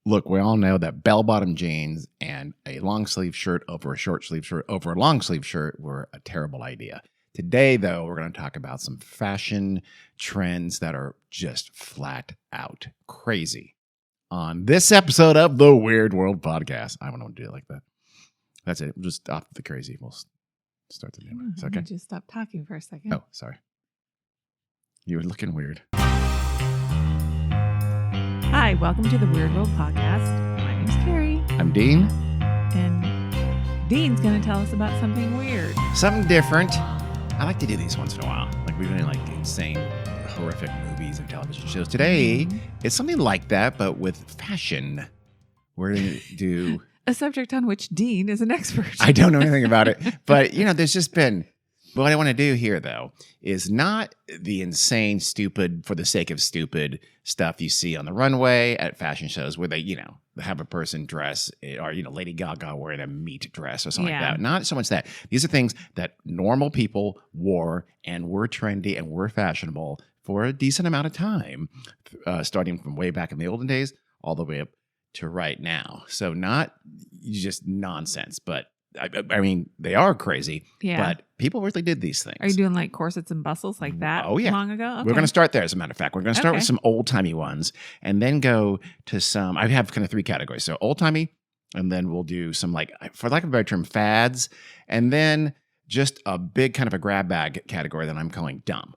Look, we all know that bell-bottom jeans and a long-sleeve shirt over a short-sleeve shirt over a long-sleeve shirt were a terrible idea. Today, though, we're going to talk about some fashion trends that are just flat out crazy. On this episode of the Weird World Podcast. I don't want to do it like that. That's it. We'll just stop the crazy. We'll start the new one. It's okay? Just stop talking for a second. Oh, sorry. You were looking weird. Hi, welcome to the Weird World Podcast. My name's Carrie. I'm Dean. And Dean's going to tell us about something weird. Something different. I like to do these once in a while. Like we're doing like insane, horrific movies and television shows. Today, it's something like that, but with fashion. We're going to do... a subject on which Dean is an expert. I don't know anything about it. But, you know, there's just been... What I want to do here, though, is not the insane, stupid, for the sake of stupid stuff you see on the runway at fashion shows where they, you know, have a person dress or, you know, Lady Gaga wearing a meat dress or something like that. Not so much that. These are things that normal people wore and were trendy and were fashionable for a decent amount of time, starting from way back in the olden days all the way up to right now. So not just nonsense, but I mean, they are crazy, but people really did these things. Are you doing like corsets and bustles like that long ago? Okay. We're going to start there, as a matter of fact. We're going to start with some old-timey ones and then go to some, I have kind of three categories. So old-timey, and then we'll do some, like, for lack of a better term, fads, and then just a big kind of a grab bag category that I'm calling dumb.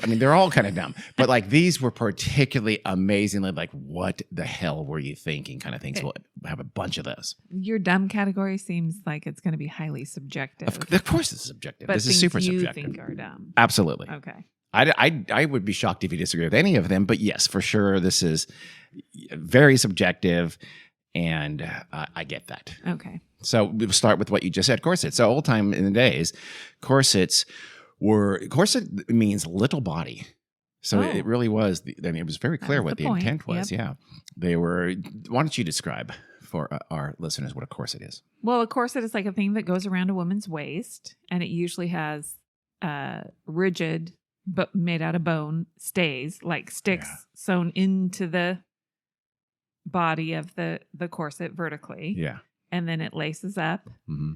I mean, they're all kind of dumb, but like these were particularly amazingly like, what the hell were you thinking kind of things. We'll have a bunch of those. Your dumb category seems like it's going to be highly subjective. Of course it's subjective. But this is super subjective. You think are dumb. Absolutely. Okay. I would be shocked if you disagree with any of them, but yes, for sure, this is very subjective, and I get that. Okay. So we'll start with what you just said, corsets. So old time in the days, corset means little body. So it really was, it was very clear what the intent was. Yep. Yeah. They were, why don't you describe for our listeners what a corset is? Well, a corset is like a thing that goes around a woman's waist, and it usually has rigid, but made out of bone stays, like sticks sewn into the body of the corset vertically. Yeah. And then it laces up. Mm-hmm.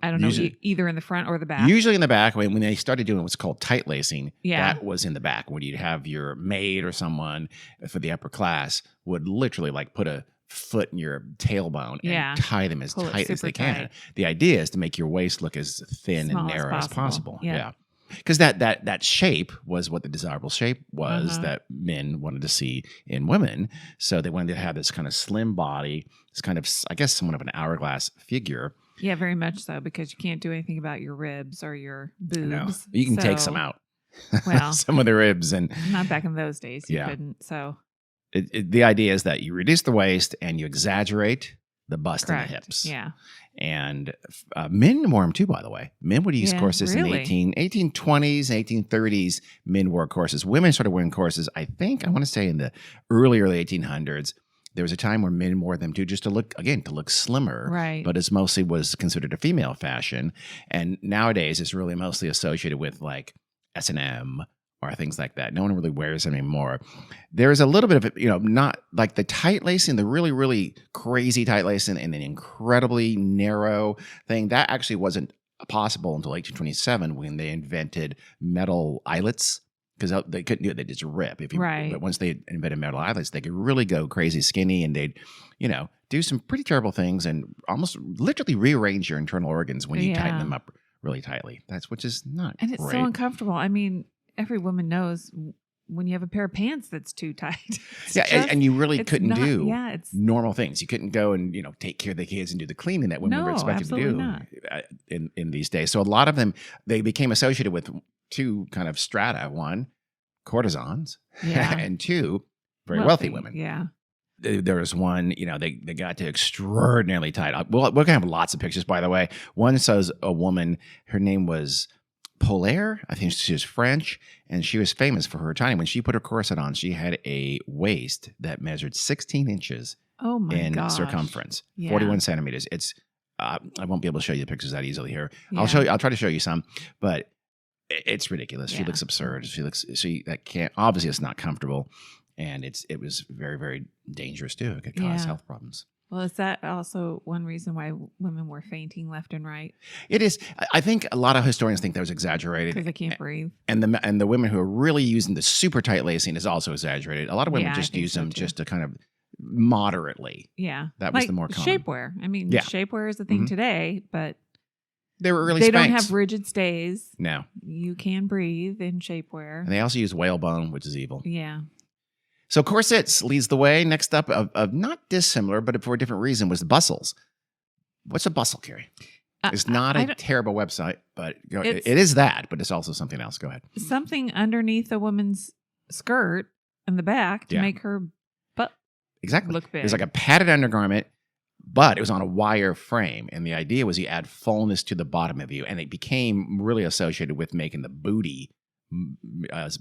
I don't know, either in the front or the back. Usually in the back. When they started doing what's called tight lacing, that was in the back. When you'd have your maid or someone for the upper class would literally like put a foot in your tailbone and tie them as tight as they can. Tight. The idea is to make your waist look as thin and narrow as possible. Yeah. Because that shape was what the desirable shape was that men wanted to see in women. So they wanted to have this kind of slim body, this kind of, I guess, somewhat of an hourglass figure. Yeah, very much so, because you can't do anything about your ribs or your boobs. No, you can take some out. Well, some of the ribs. And not back in those days. You couldn't. So the idea is that you reduce the waist and you exaggerate the bust and the hips. Yeah. And men wore them too, by the way. Men would use corsets in the 1820s, 1830s. Men wore corsets. Women started wearing corsets, I want to say in the early 1800s. There was a time where men wore them too, just to look slimmer. Right. But it mostly was considered a female fashion. And nowadays, it's really mostly associated with like S&M or things like that. No one really wears them anymore. There's a little bit of, not like the tight lacing, the really, really crazy tight lacing and an incredibly narrow thing. That actually wasn't possible until 1827 when they invented metal eyelets. Because they couldn't do it, they just rip. But once they invented metal eyelets, they could really go crazy skinny, and they'd, do some pretty terrible things and almost literally rearrange your internal organs when you tighten them up really tightly. Which is not and it's great. So uncomfortable. I mean, every woman knows when you have a pair of pants that's too tight. And you really couldn't do normal things. You couldn't go and take care of the kids and do the cleaning that women were expected to do in these days. So a lot of them, they became associated with two kind of strata. One, courtesans, and two, very wealthy women. Yeah. There was one, they got to extraordinarily tight. We're going to have lots of pictures, by the way. One shows a woman, her name was Polaire. I think she was French, and she was famous for her tiny. When she put her corset on, she had a waist that measured 16 inches in circumference, 41 centimeters. It's I won't be able to show you the pictures that easily here. I'll try to show you some, but it's ridiculous. She looks absurd. Obviously it's not comfortable. And it was very, very dangerous too. It could cause health problems. Well, is that also one reason why women were fainting left and right? It is. I think a lot of historians think that was exaggerated. Because they can't breathe. And the women who are really using the super tight lacing is also exaggerated. A lot of women just use them just to kind of moderately. Yeah. That was the more common. Shapewear. I mean, shapewear is a thing today, but they were early They Spanx. don't have rigid stays. No. You can breathe in shapewear. And they also use whalebone, which is evil. Yeah. So corsets leads the way. Next up, of not dissimilar, but for a different reason, was the bustles. What's a bustle, Carrie? It's not a terrible website, but it is that, but it's also something else. Go ahead. Something underneath a woman's skirt in the back to make her butt look big. It was like a padded undergarment, but it was on a wire frame. And the idea was you add fullness to the bottom of you. And it became really associated with making the booty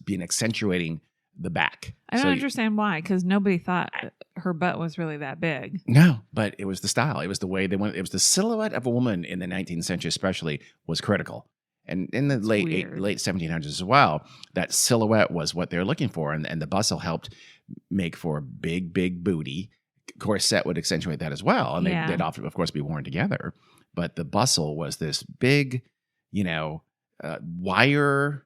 being accentuating the back. I don't understand why, because nobody thought her butt was really that big. No, but it was the style. It was the way they went. It was the silhouette of a woman in the 19th century, especially, was critical. And in the late 1700s as well, that silhouette was what they were looking for. And the bustle helped make for a big, big booty. Corset would accentuate that as well. And they'd often, of course, be worn together. But the bustle was this big, wire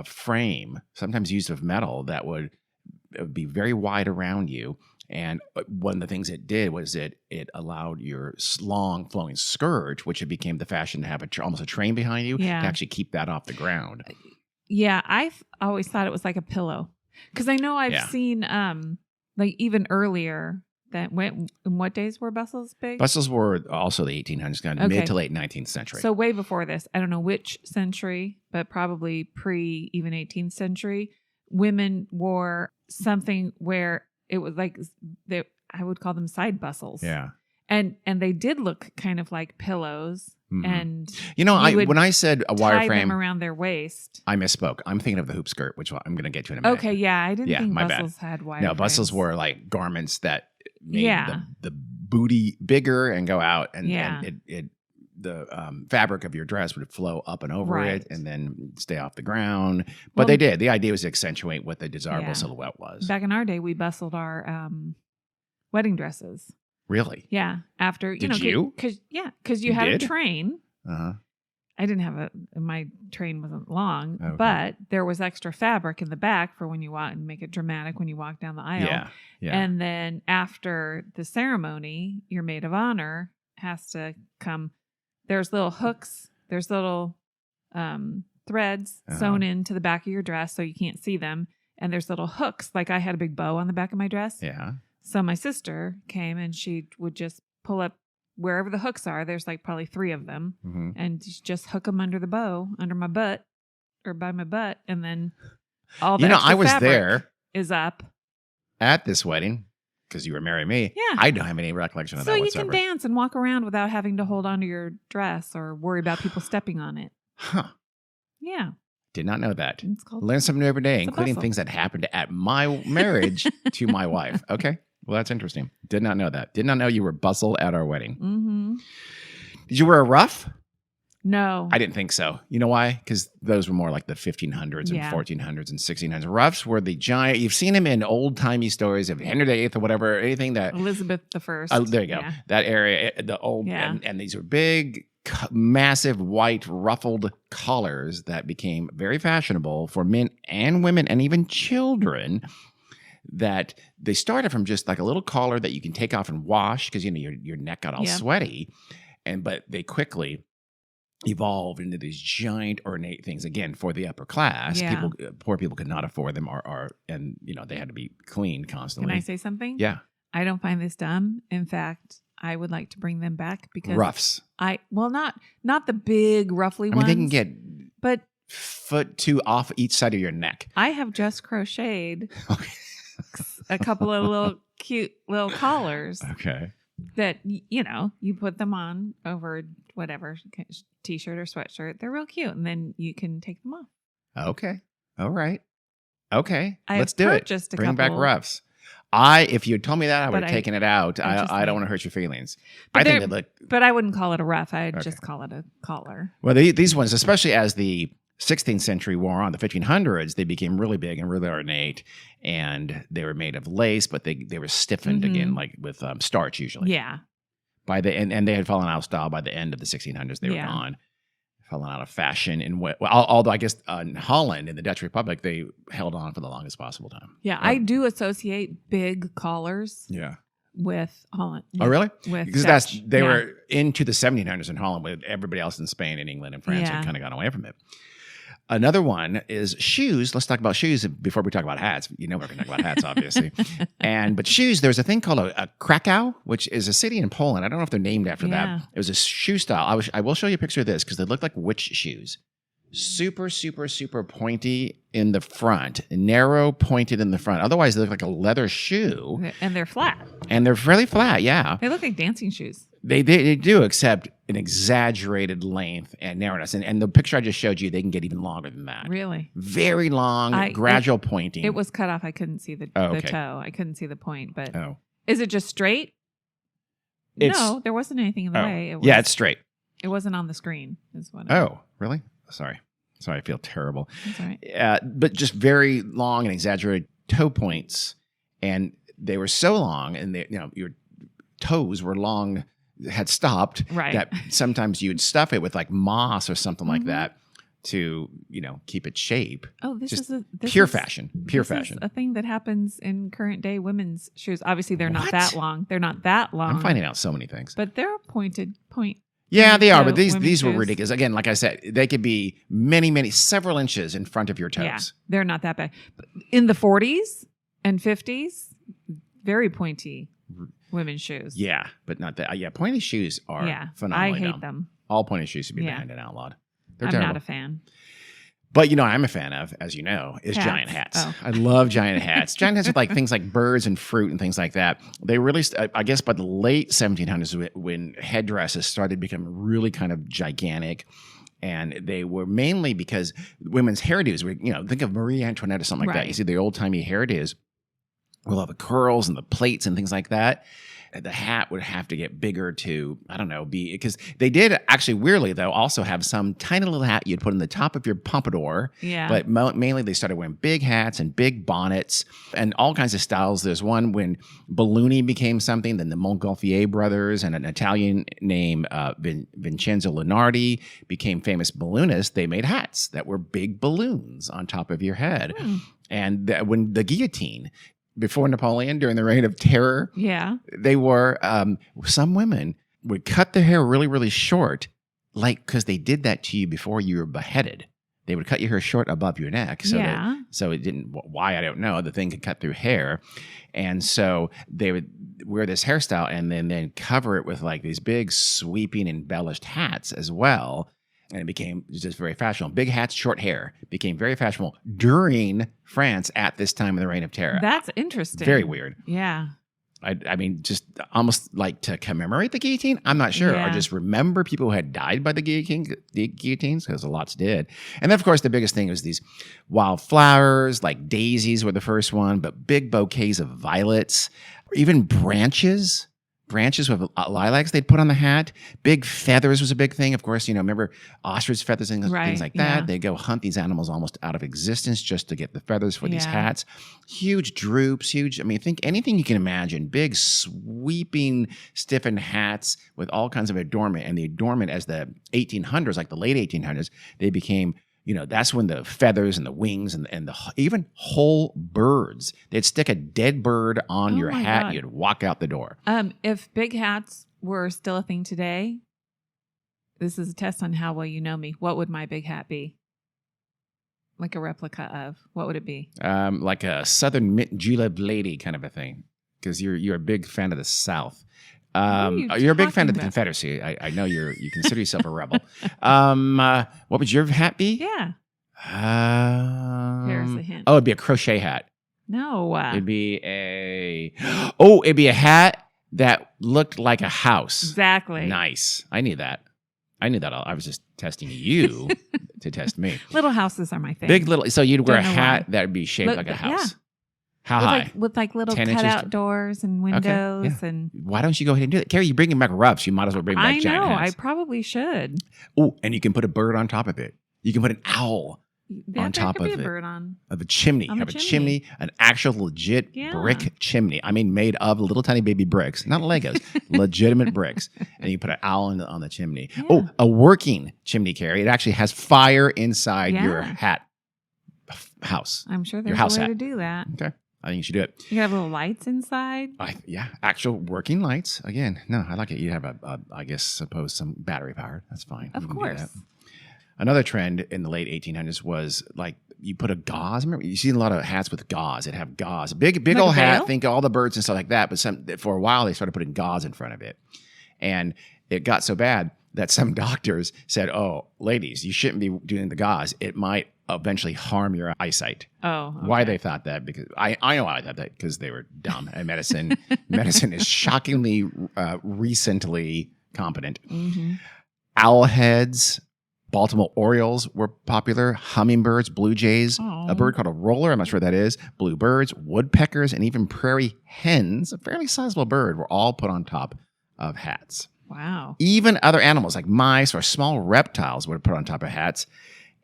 frame, sometimes used of metal, that would be very wide around you. And one of the things it did was it allowed your long flowing skirt, which it became the fashion to have almost a train behind you, to actually keep that off the ground. Yeah, I've always thought it was like a pillow, because I know I've seen like even earlier. In what days were bustles big? Bustles were also the 1800s, kind of mid to late 19th century. So way before this, I don't know which century, but probably even 18th century, women wore something where it was like I would call them side bustles. Yeah, and they did look kind of like pillows. Mm-hmm. And when I said a wire frame around their waist, I misspoke. I'm thinking of the hoop skirt, which I'm going to get to in a minute. Okay, yeah, I didn't think bustles had wire. No, bustles were like garments that made the booty bigger and go out, and the fabric of your dress would flow up and over it and then stay off the ground. But they did. The idea was to accentuate what the desirable silhouette was. Back in our day, we bustled our wedding dresses. Really? Yeah. After Did you? Because you had a train. Uh-huh. I didn't have my train wasn't long, but there was extra fabric in the back for when you walk and make it dramatic when you walk down the aisle. Yeah. And then after the ceremony, your maid of honor has to come. There's little hooks. There's little threads sewn into the back of your dress so you can't see them. And there's little hooks. Like I had a big bow on the back of my dress. Yeah. So my sister came and she would just pull up wherever the hooks are. There's like probably 3 of them, and just hook them under the bow, under my butt or by my butt, and then all the I was there is up at this wedding because you were marrying me. Yeah, I don't have any recollection of that whatsoever. So you can dance and walk around without having to hold onto your dress or worry about people stepping on it. Huh? Yeah. Did not know that. Learn something new every day, including things that happened at my marriage to my wife. Okay. Well, that's interesting. Did not know that. Did not know you were bustle at our wedding. Mm-hmm. Did you wear a ruff? No. I didn't think so. You know why? Because those were more like the 1500s and 1400s and 1600s. Ruffs were the giant. You've seen them in old-timey stories of Henry VIII or whatever, anything that... Elizabeth I. There you go. Yeah. That area, the old... Yeah. And these were big, massive, white, ruffled collars that became very fashionable for men and women and even children, that they started from just like a little collar that you can take off and wash because your neck got all sweaty, but they quickly evolved into these giant ornate things again for the upper class. Poor people could not afford them, and they had to be cleaned constantly. Can I say something? Yeah, I don't find this dumb. In fact, I would like to bring them back because ruffs. Not the big ruffly ones. They can get but foot 2 off each side of your neck. I have just crocheted. A couple of little cute little collars. Okay. That, you put them on over whatever t-shirt or sweatshirt. They're real cute. And then you can take them off. Okay. All right. Okay. I Let's do it. Bring back ruffs. If you had told me that, I would have taken it out. I don't want to hurt your feelings. But I wouldn't call it a ruff. I'd just call it a collar. Well, these ones, especially as the 16th century wore on, the 1500s, they became really big and really ornate, and they were made of lace, but they were stiffened again, like with starch usually. Yeah. By the and they had fallen out of style by the end of the 1600s. They were gone, fallen out of fashion. Although I guess in Holland, in the Dutch Republic, they held on for the longest possible time. Yeah, I do associate big collars. Yeah. With Holland. Oh, really? Because they were into the 1700s in Holland, with everybody else in Spain and England and France had kind of gone away from it. Another one is shoes. Let's talk about shoes before we talk about hats. You know we're going to talk about hats, obviously. But shoes, there's a thing called a Krakow, which is a city in Poland. I don't know if they're named after that. It was a shoe style. I will show you a picture of this because they look like witch shoes. Super, super, super pointy in the front, narrow pointed in the front. Otherwise, they look like a leather shoe. And they're flat. And they're fairly flat, yeah. They look like dancing shoes. They do, except an exaggerated length and narrowness. And the picture I just showed you, they can get even longer than that. Really? Very long, gradual pointing. It was cut off. I couldn't see the toe. I couldn't see the point. But is it just straight? No, there wasn't anything in the way. It's straight. It wasn't on the screen. Is what. Really? Sorry, I feel terrible. That's all right. But just very long and exaggerated toe points, and they were so long, and your toes were long, had stopped, that sometimes you'd stuff it with like moss or something like that to keep its shape. Oh, this is pure fashion. Pure fashion. A thing that happens in current day women's shoes. Obviously, they're not that long. They're not that long. I'm finding out so many things, but they're point. Yeah, they are, but these were ridiculous. Again, like I said, they could be several inches in front of your toes. Yeah, they're not that bad. In the 40s and 50s, very pointy women's shoes. Yeah, but not that. Yeah, pointy shoes are phenomenally I hate dumb. them. All pointy shoes should be banned and outlawed. They're I'm terrible. not a fan. But I'm a fan of, as you know, is giant hats. Oh. I love giant hats. Giant hats with like things like birds and fruit and things like that. They really, I guess, by the late 1700s, when headdresses started becoming really kind of gigantic, and they were mainly because women's hairdos were, think of Marie Antoinette or something like that. You see the old timey hairdos with all the curls and the plaits and things like that. The hat would have to get bigger to, I don't know, because they did actually, weirdly though, also have some tiny little hat you'd put on the top of your pompadour. Yeah. But mainly they started wearing big hats and big bonnets and all kinds of styles. There's one when ballooning became something, then the Montgolfier brothers and an Italian named Vincenzo Lunardi became famous balloonists. They made hats that were big balloons on top of your head. And when the guillotine, before Napoleon, during the Reign of Terror, they were, some women would cut their hair really, really short, because they did that to you before you were beheaded. They would cut your hair short above your neck. So it didn't, why, I don't know, the thing could cut through hair. And so they would wear this hairstyle and then cover it with like these big sweeping embellished hats as well. And it became just very fashionable. Big hats, short hair became very fashionable during France at this time of the Reign of Terror. That's interesting. Very weird. Yeah. I mean, just almost like to commemorate the guillotine. I'm not sure. Or just remember people who had died by the guillotines, because lots did. And then, of course, the biggest thing was these wildflowers, like daisies were the first one, but big bouquets of violets, even branches with lilacs they'd put on the hat. Big feathers was a big thing. Of course, remember ostrich feathers and things like that. They'd go hunt these animals almost out of existence just to get the feathers for these hats. Huge droops, think anything you can imagine. Big sweeping, stiffened hats with all kinds of adornment. And the adornment as the 1800s, like the late 1800s, they became... that's when the feathers and the wings and even whole birds, they'd stick a dead bird on your hat. And you'd walk out the door. If big hats were still a thing today, this is a test on how well you know me. What would my big hat be? Like a replica of? What would it be? Like a Southern mint julep lady kind of a thing. Because you're a big fan of the South. You're a big fan of the Confederacy. I know you consider yourself a rebel. What would your hat be? Yeah. Here's a hint. Oh, it'd be a crochet hat. No. It'd be a hat that looked like a house. Exactly. Nice. I knew that. I was just testing you to test me. Little houses are my thing. Big little. So you'd wear a hat that would be shaped like a house. Yeah. How high? With little cutout doors and windows. And why don't you go ahead and do that? Carrie, you're bringing back roughs. You might as well bring back giant hats. I probably should. Oh, and you can put a bird on top of it. You can put an owl Yeah, on there top could be of a it. bird on. Of a chimney. On Have the a chimney, an actual legit Yeah. brick chimney. I mean, made of little tiny baby bricks, not Legos, legitimate bricks. And you put an owl on the chimney. Yeah. Oh, a working chimney, Carrie. It actually has fire inside Yeah. your hat house. I'm sure Your there's house a way hat. to do that. Okay. I think you should do it. You have little lights inside. Yeah, actual working lights. Again, no, I like it. You have I guess, suppose some battery powered. That's fine. Of You can do course. that. Another trend in the late 1800s was like you put a gauze. Remember, you see a lot of hats with gauze. It have gauze, big Like old a hat. veil? Think all the birds and stuff like that. But for a while they started putting gauze in front of it, and it got so bad that some doctors said, "Oh, ladies, you shouldn't be doing the gauze. It might eventually harm your eyesight." Oh, okay. Why they thought that? Because I know why they thought that, because they were dumb. And medicine is shockingly recently competent. Mm-hmm. Owl heads, Baltimore Orioles were popular. Hummingbirds, blue jays, a bird called a roller, I'm not sure what that is. Bluebirds, woodpeckers, and even prairie hens, a fairly sizable bird, were all put on top of hats. Wow. Even other animals like mice or small reptiles were put on top of hats.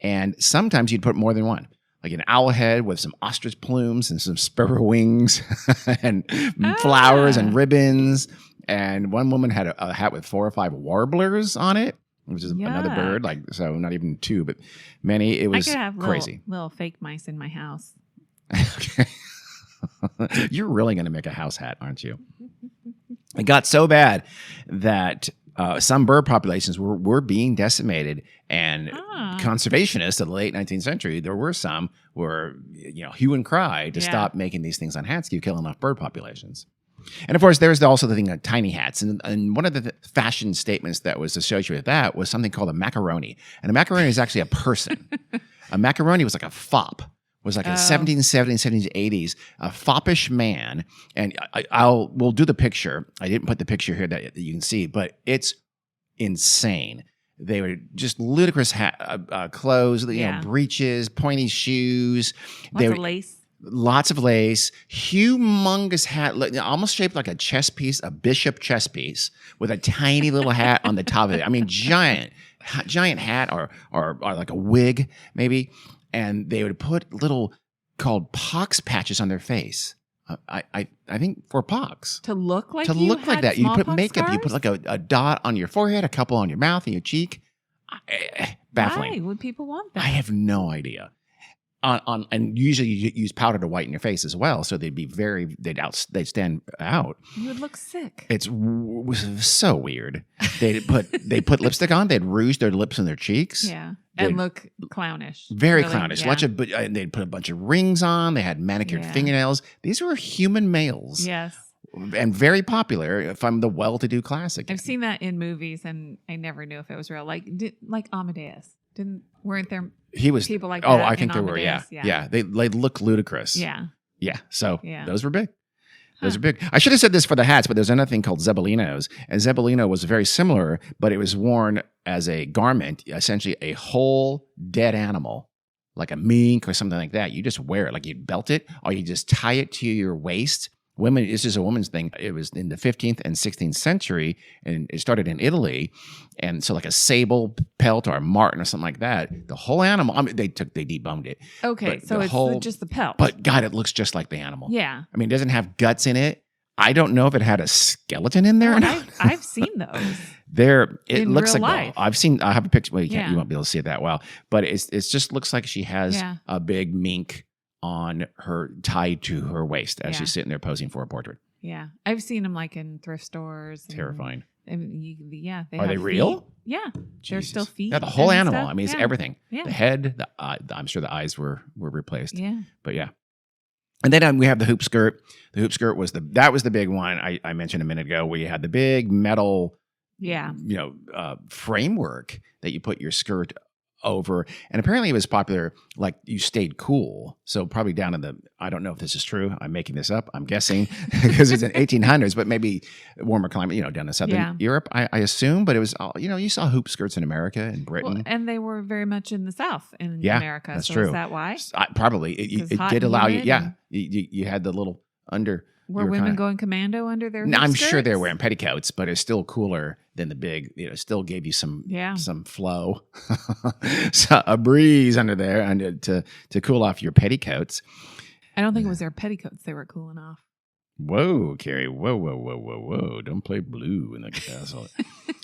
And sometimes you'd put more than one, like an owl head with some ostrich plumes and some sparrow wings and flowers and ribbons. And one woman had a hat with 4 or 5 warblers on it, which is another bird. Like, so not even 2, but many. It was I could have crazy. Little fake mice in my house. Okay. You're really going to make a house hat, aren't you? It got so bad that some bird populations were being decimated, and conservationists of the late 19th century, there were some were, hue and cry to stop making these things on hats. You kill enough bird populations. And of course, there's also the thing of tiny hats. And one of the fashion statements that was associated with that was something called a macaroni. And a macaroni is actually a person. A macaroni was like a fop. Was like a 1770s, 1780s, a foppish man. And we'll do the picture. I didn't put the picture here that you can see, but it's insane. They were just ludicrous clothes, breeches, pointy shoes. Lots of lace. Lots of lace, humongous hat, almost shaped like a chess piece, a bishop chess piece, with a tiny little hat on the top of it. I mean, giant hat or like a wig maybe. And they would put little called pox patches on their face. I think for pox. To look like that. You put makeup. Scars? You put like a dot on your forehead, a couple on your mouth and your cheek. Baffling. Why would people want that? I have no idea. And usually you use powder to whiten your face as well, so they'd stand out. You would look sick. It was so weird. They put lipstick on. They'd rouge their lips and their cheeks. Yeah, and look clownish. Very really, clownish. Yeah. They'd put a bunch of rings on. They had manicured fingernails. These were human males. Yes. And very popular from the well-to-do class. Again. I've seen that in movies, and I never knew if it was real. Like Amadeus. Weren't there people like that? Oh, I think there Amadeus? were. Yeah. They look ludicrous. Yeah. Yeah. So those were big. Those are big. I should have said this for the hats, but there's another thing called zebolinos. And zebolino was very similar, but it was worn as a garment, essentially a whole dead animal, like a mink or something like that. You just wear it, like you'd belt it, or you just tie it to your waist. Women, this is a woman's thing. It was in the 15th and 16th century, and it started in Italy. And so like a sable pelt or a marten or something like that, the whole animal, they deboned it. Okay, But so it's just the pelt. But God, it looks just like the animal. Yeah. I mean, it doesn't have guts in it. I don't know if it had a skeleton in there or not. I've seen those. It in looks real like life. I have a picture. Well, you won't be able to see it that well, but it just looks like she has a big mink on her, tied to her waist as she's sitting there posing for a portrait. Yeah. I've seen them like in thrift stores. Terrifying. They Are they real? Feet. Yeah. They're still feet. Yeah, the whole animal. Stuff. I mean, it's everything. Yeah. The head, I'm sure the eyes were replaced. Yeah. But yeah. And then we have the hoop skirt. The hoop skirt was the big one I mentioned a minute ago, where you had the big metal framework that you put your skirt over. And apparently it was popular, like you stayed cool. So probably down in I don't know if this is true. I'm making this up. I'm guessing because it's in 1800s, but maybe warmer climate, down in southern Europe, I assume. But it was, you saw hoop skirts in America and Britain. Well, and they were very much in the South in America. That's so true. Is that why? Probably. It did allow you. Yeah. You had the little Were women going commando under their I'm skirts? sure they're wearing petticoats, but it's still cooler than the big, still gave you some flow, so a breeze under there to cool off your petticoats. I don't think it was their petticoats they were cooling off. Whoa, Carrie. Whoa. Don't play blue in the castle.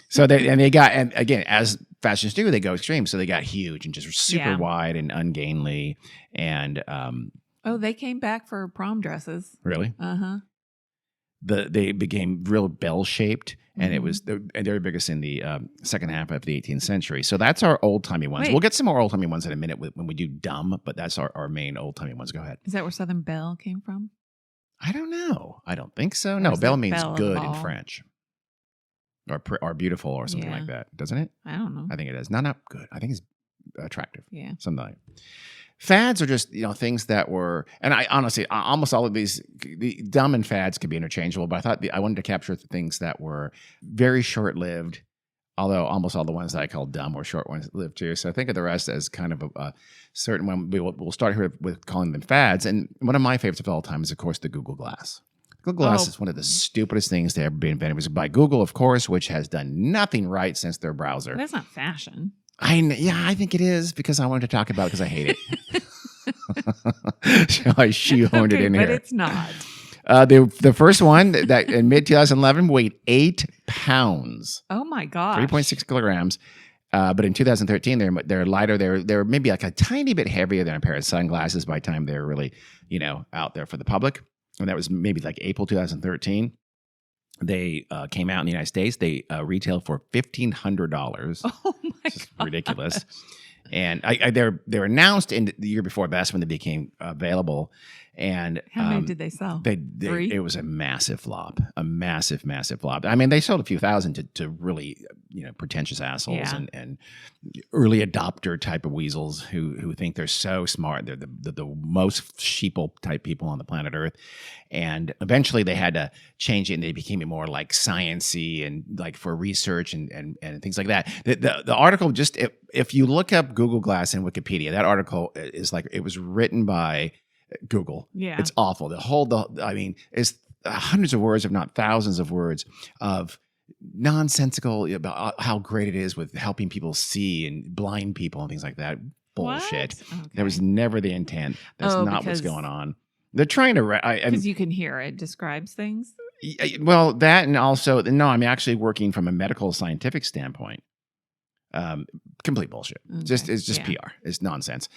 So they got, and again, as fashions do, they go extreme. So they got huge and just super wide and ungainly. And they came back for prom dresses. Really? Uh-huh. They became real bell-shaped, and it was they were biggest in the second half of the 18th century. So that's our old-timey ones. We'll get some more old-timey ones in a minute when we do dumb, but that's our main old-timey ones. Go ahead. Is that where Southern Belle came from? I don't know. I don't think so. No, belle means good in French. Or beautiful or something like that, doesn't it? I don't know. I think it is. Not good. I think it's attractive. Yeah. Something like that. Fads are just, things that were, and I honestly, almost all of these, the dumb and fads could be interchangeable, but I thought I wanted to capture things that were very short-lived, although almost all the ones that I call dumb were short-lived too. So I think of the rest as kind of a certain one. We'll start here with calling them fads. And one of my favorites of all time is, of course, the Google Glass. Google Glass is one of the stupidest things to ever be invented. It was by Google, of course, which has done nothing right since their browser. But that's not fashion. I think it is, because I wanted to talk about it because I hate it. So I shoehorned it in here. But it's not. The first one that in mid-2011 weighed 8 pounds. Oh my gosh. 3.6 kilograms. But in 2013, they're lighter. They're maybe like a tiny bit heavier than a pair of sunglasses by the time they're really, out there for the public. And that was maybe like April 2013. They came out in the United States. They retail for $1,500. Oh my god, ridiculous! And they were announced in the year before. That's when they became available. And how many did they sell? Three? It was a massive flop. A massive flop. I mean, they sold a few thousand to really pretentious assholes and early adopter type of weasels who think they're so smart. They're the most sheeple type people on the planet Earth. And eventually they had to change it, and they became more like sciencey and like for research and things like that. The article, just if you look up Google Glass in Wikipedia, that article is like, it was written by Google. Yeah. It's awful. It's hundreds of words, if not thousands of words of nonsensical about how great it is with helping people see and blind people and things like that. Bullshit. Okay. That was never the intent. That's not what's going on. They're trying to... Because you can hear it describes things? Well, that, and also... No, I'm actually working from a medical scientific standpoint. Complete bullshit. Okay. It's just PR. It's nonsense.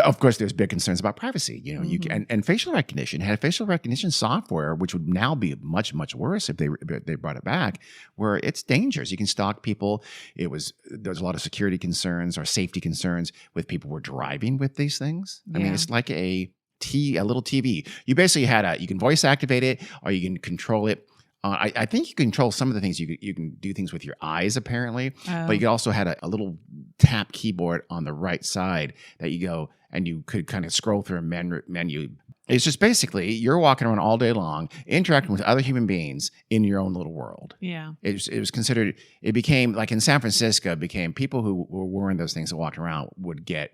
Of course, there's big concerns about privacy. You can, and facial recognition had facial recognition software, which would now be much, much worse if they brought it back, where it's dangerous. You can stalk people. There's a lot of security concerns or safety concerns with people who are driving with these things. I mean, it's like a little TV. You basically you can voice activate it, or you can control it. I think you can control some of the things. You can do things with your eyes, apparently. But you also had a little tap keyboard on the right side that you go, and you could kind of scroll through a menu. It's just basically you're walking around all day long, interacting with other human beings in your own little world. Yeah. It was considered, it became, like in San Francisco, people who were wearing those things and walking around would get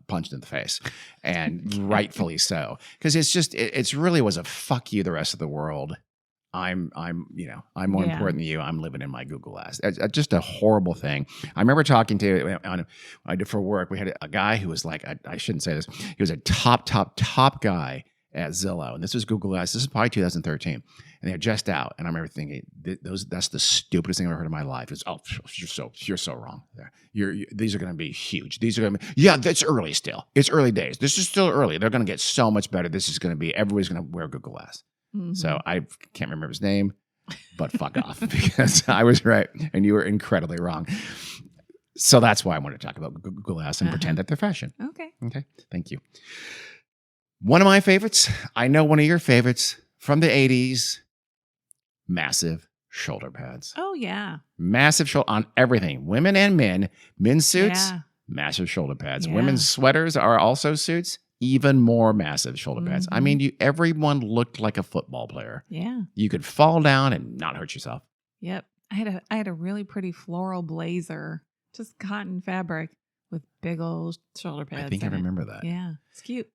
punched in the face. And rightfully so. Because it's really was a fuck you, the rest of the world. I'm more important than you. I'm living in my Google Glass. It's just a horrible thing. I remember talking to, I did for work. We had a guy who was like, I shouldn't say this. He was a top guy at Zillow. And this was Google Glass. This is probably 2013. And they're just out. And I remember thinking, that's the stupidest thing I've ever heard in my life. It's, you're so wrong. These are going to be huge. These are going to be, that's early still. It's early days. This is still early. They're going to get so much better. This is going to be, everybody's going to wear Google Glass. Mm-hmm. So I can't remember his name, but fuck off, because I was right and you were incredibly wrong. So that's why I want to talk about Google Glass and pretend that they're fashion. Okay. Thank you. One of my favorites, I know one of your favorites from the 80s, massive shoulder pads. Oh, yeah. Massive shoulder on everything. Women and men. Men's suits, massive shoulder pads. Yeah. Women's sweaters are also suits. Even more massive shoulder pads. Mm-hmm. I mean, everyone looked like a football player. Yeah. You could fall down and not hurt yourself. Yep. I had a really pretty floral blazer, just cotton fabric with big old shoulder pads. I think I remember that. Yeah. It's cute.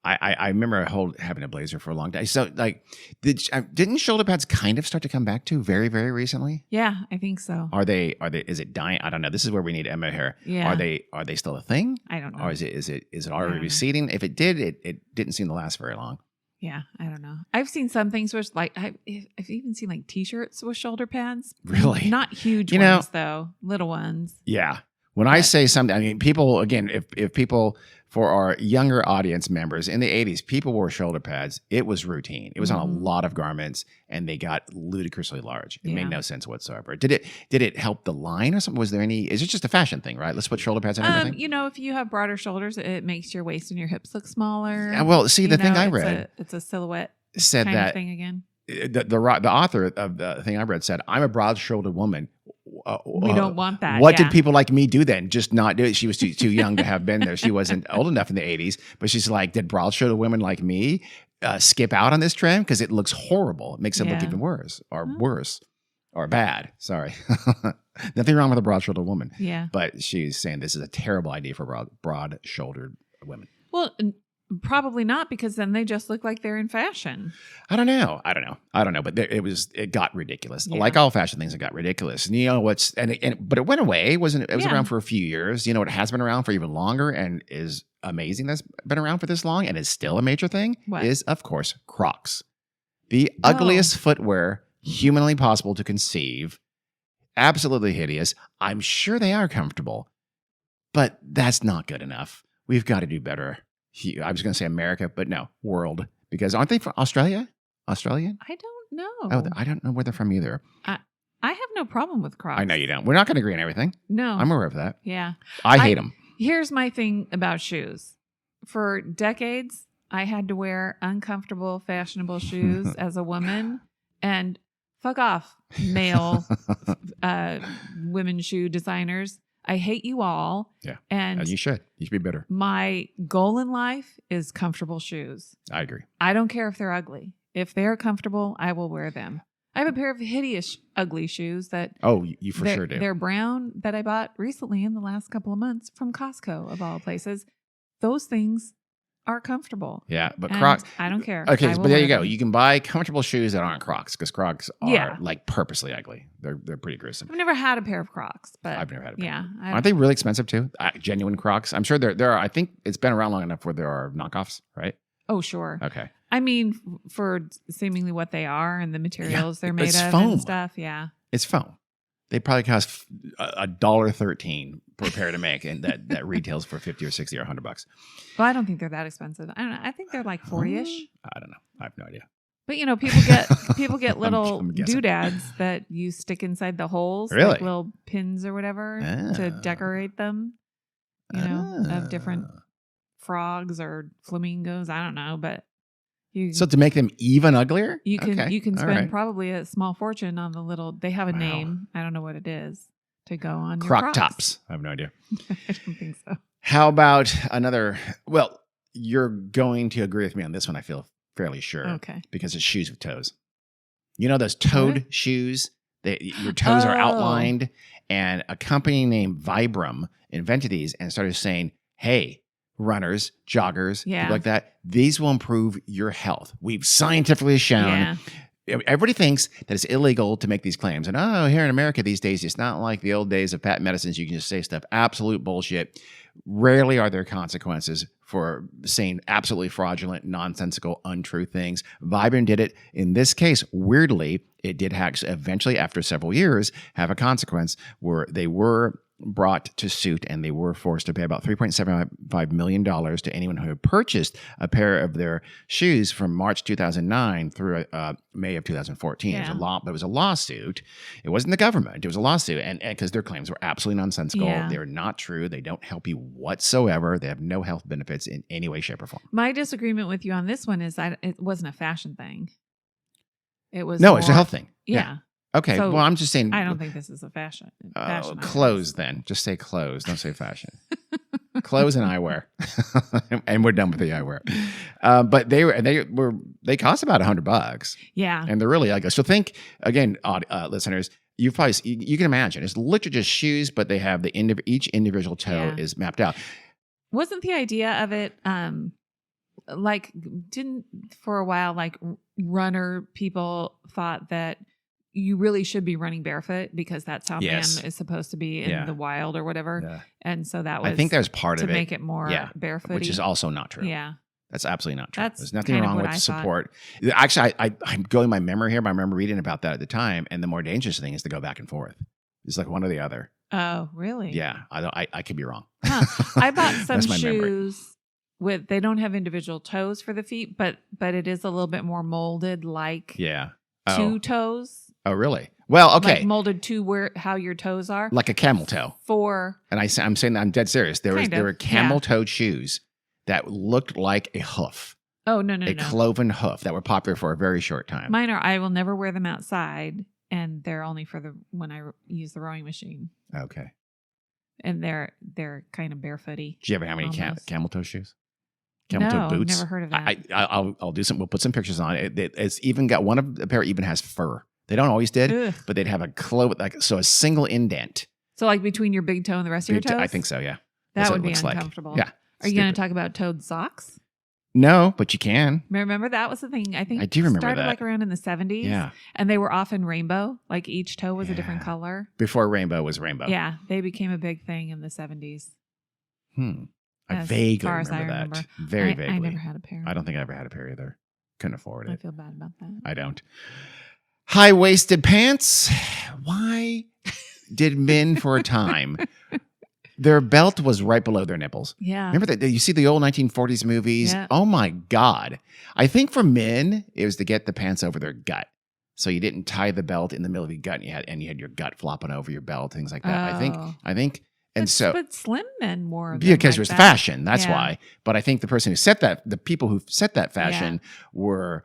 I remember having a blazer for a long time. So like, didn't shoulder pads kind of start to come back too very, very recently? Yeah, I think so. Are they, is it dying? I don't know. This is where we need Emma here. Yeah. Are they still a thing? I don't know. Or is it already receding? If it did, it didn't seem to last very long. Yeah, I don't know. I've seen some things where like I've even seen like T-shirts with shoulder pads. Really? Not huge ones though, little ones. Yeah. When I say something, I mean, people, again, if people, for our younger audience members in the 80s, people wore shoulder pads. It was routine. It was on a lot of garments, and they got ludicrously large. It made no sense whatsoever. Did it help the line or something? Was there any, is it just a fashion thing, right? Let's put shoulder pads on everything? You know, if you have broader shoulders, it makes your waist and your hips look smaller. Well, see, the thing I read. It's a silhouette said kind that of thing again. The author of the thing I read said, I'm a broad-shouldered woman. We don't want that. What did people like me do then? Just not do it. She was too young to have been there. She wasn't old enough in the 80s. But she's like, did broad-shouldered women like me skip out on this trend? Because it looks horrible. It makes it look even worse or bad. Sorry. Nothing wrong with a broad-shouldered woman. Yeah. But she's saying this is a terrible idea for broad-shouldered women. Well, probably not, because then they just look like they're in fashion. I don't know. But it got ridiculous. Yeah. Like all fashion things, it got ridiculous. And you know what's but it went away. It was around for a few years. You know what has been around for even longer and is amazing that's been around for this long and is still a major thing is, of course, Crocs. The ugliest footwear humanly possible to conceive. Absolutely hideous. I'm sure they are comfortable, but that's not good enough. We've got to do better. I was going to say America, but no, world. Because aren't they from Australia? Australian? I don't know. Oh, I don't know where they're from either. I have no problem with Crocs. I know you don't. We're not going to agree on everything. No. I'm aware of that. Yeah. I hate them. Here's my thing about shoes. For decades, I had to wear uncomfortable, fashionable shoes as a woman. And fuck off, male women shoe designers. I hate you all. Yeah. And you should. You should be better. My goal in life is comfortable shoes. I agree. I don't care if they're ugly. If they're comfortable, I will wear them. I have a pair of hideous, ugly shoes that... Oh, you for sure do. They're brown that I bought recently in the last couple of months from Costco, of all places. Those things are comfortable. Yeah, but Crocs... I don't care. Okay, but there you go. You can buy comfortable shoes that aren't Crocs, because Crocs are like purposely ugly. They're pretty gruesome. I've never had a pair of Crocs, but... I've never had a pair. Yeah. Aren't they really expensive too? Genuine Crocs? I'm sure there are... I think it's been around long enough where there are knockoffs, right? Oh, sure. Okay. I mean, for seemingly what they are and the materials they're made of foam. And stuff, yeah. It's foam. They probably cost $1.13 per pair to make, and that retails for $50 or $60 or $100. Well, I don't think they're that expensive. I don't know. I think they're like 40-ish. I don't know. I have no idea. But you know, people get little doodads that you stick inside the holes, like little pins or whatever, to decorate them. You know, of different frogs or flamingos. I don't know, but so to make them even uglier, you can spend probably a small fortune on the little. They have a name. I don't know what it is to go on Croc tops. I have no idea. I don't think so. How about another? Well, you're going to agree with me on this one. I feel fairly sure. Okay. Because it's shoes with toes. You know those toed shoes? Your toes are outlined, and a company named Vibram invented these and started saying, "Hey, runners, joggers, people like that, these will improve your health. We've scientifically shown." Everybody thinks that it's illegal to make these claims. And here in America these days, it's not like the old days of patent medicines. You can just say stuff. Absolute bullshit. Rarely are there consequences for saying absolutely fraudulent, nonsensical, untrue things. Vibram did it. In this case, weirdly, it did eventually, after several years, have a consequence where they were brought to suit, and they were forced to pay about $3.75 million to anyone who had purchased a pair of their shoes from March 2009 through May of 2014. Yeah. But it was a lawsuit. It wasn't the government. It was a lawsuit, and because their claims were absolutely nonsensical. Yeah. They're not true. They don't help you whatsoever. They have no health benefits in any way, shape, or form. My disagreement with you on this one is that it wasn't a fashion thing. It was it's a health thing. Yeah. Okay, so well, I'm just saying... I don't think this is a fashion. Clothes, then. Just say clothes. Don't say fashion. Clothes and eyewear. And we're done with the eyewear. But they cost about $100. Yeah. And they're really ugly. So think, again, listeners, you can imagine. It's literally just shoes, but they have each individual toe is mapped out. Wasn't the idea of it... like didn't for a while like runner people thought that you really should be running barefoot because that's how Yes. man is supposed to be in the wild or whatever. Yeah. And so that was I think there's part to of it make it more barefoot, which is also not true. Yeah. That's absolutely not true. That's There's nothing kind of wrong what with I support. Actually, I'm going my memory here, but I remember reading about that at the time. And the more dangerous thing is to go back and forth. It's like one or the other. Oh, really? Yeah. I could be wrong. Huh. I bought some That's my memory. shoes with, they don't have individual toes for the feet, but it is a little bit more molded like Yeah. two toes. Oh, really? Well, okay. Like molded to where how your toes are. Like a camel toe. And I'm saying that I'm dead serious. There were camel-toed shoes that looked like a hoof. Oh, no. A cloven hoof that were popular for a very short time. Mine are, I will never wear them outside, and they're only for when I use the rowing machine. Okay. And they're kind of barefooty. Do you ever have any camel-toe shoes? No, Camel-toe boots? I've never heard of that. I'll do some. We'll put some pictures on it. It's even got one of the pair even has fur. They don't always did, but they'd have a single indent. So like between your big toe and the rest of your toes? I think so, yeah. That would be uncomfortable. Like. Yeah. Are you going to talk about toed socks? No, but you can. Remember that was the thing. I think I do remember started that. Like around in the 70s. Yeah. And they were often rainbow. Like each toe was a different color. Before rainbow was rainbow. Yeah. They became a big thing in the 70s. I vaguely remember that. Very vaguely. I never had a pair. I don't think I ever had a pair either. Couldn't afford it. I feel bad about that. I don't. High-waisted pants. Why did men for a time, their belt was right below their nipples? Yeah. Remember that? You see the old 1940s movies? Yeah. Oh my God. I think for men, it was to get the pants over their gut. So you didn't tie the belt in the middle of your gut and you had your gut flopping over your belt, things like that. Oh. I think. And but slim men wore them because like it was that. fashion. That's why. But I think the people who set that fashion were,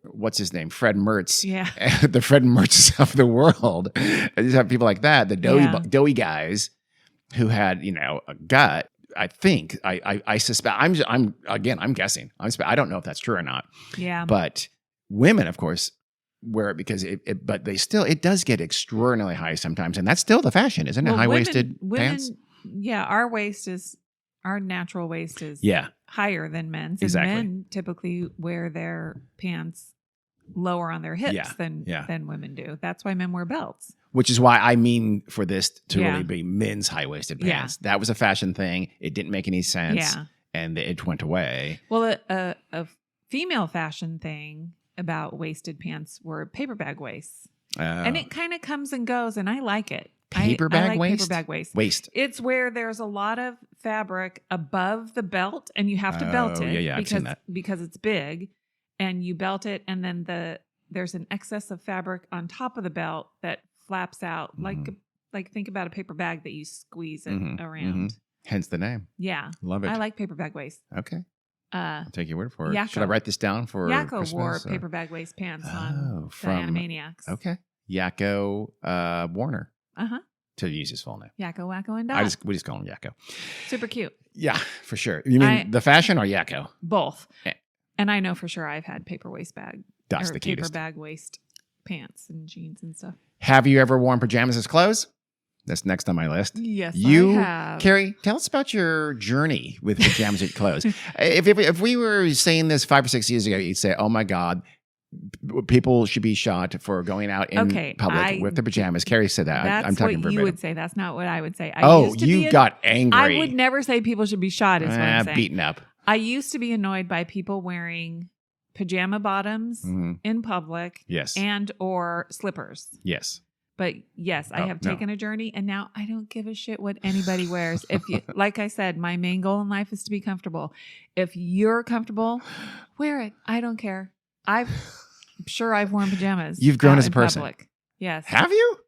what's his name? Fred Mertz. Yeah. The Fred Mertzes of the world. And you have people like that, the doughy guys who had, a gut. I think, I suspect, I'm guessing. I don't know if that's true or not. Yeah. But women, of course, wear it because but it does get extraordinarily high sometimes. And that's still the fashion, isn't it? High-waisted pants? Yeah. Our natural waist is higher than men's. Exactly. And men typically wear their pants lower on their hips than women do. That's why men wear belts. Which is why I mean for this to really be men's high-waisted pants. That was a fashion thing. It didn't make any sense. Yeah. And it went away. Well, a female fashion thing about waisted pants were paper bag waists. And it kind of comes and goes, and I like it. Paper bag waist? Paper bag waist. Waist. It's where there's a lot of fabric above the belt, and you have to belt it. Yeah, I've seen that. Because it's big, and you belt it, and then there's an excess of fabric on top of the belt that flaps out like think about a paper bag that you squeeze it around. Hence the name. Yeah. Love it. I like paper bag waist. Okay. I'll take your word for it. JNCO. Should I write this down for JNCO Christmas, wore paper bag waist pants on from the Animaniacs. Okay. JNCO Warner. Uh-huh. To use his full name. JNCO, Wacko, and Dot. We just call him JNCO. Super cute. Yeah, for sure. You mean the fashion or JNCO? Both. Yeah. And I know for sure I've had paper waist bag. That's or the paper cutest. bag waist pants and jeans and stuff. Have you ever worn pajamas as clothes? That's next on my list. Yes, I have. Carrie, tell us about your journey with pajamas as clothes. If we were saying this 5 or 6 years ago, you'd say, "Oh my God, people should be shot for going out in public with their pajamas." Carrie said that. That's I'm talking what verbatim. you would say. That's not what I would say. You got angry. I would never say people should be shot. Is what I'm saying. Beaten up. I used to be annoyed by people wearing pajama bottoms in public, and or slippers. Yes. But yes, I have taken a journey, and now I don't give a shit what anybody wears. If you, like I said, my main goal in life is to be comfortable. If you're comfortable, wear it. I don't care. I'm sure I've worn pajamas. You've grown as a person. Public. Yes. Have you?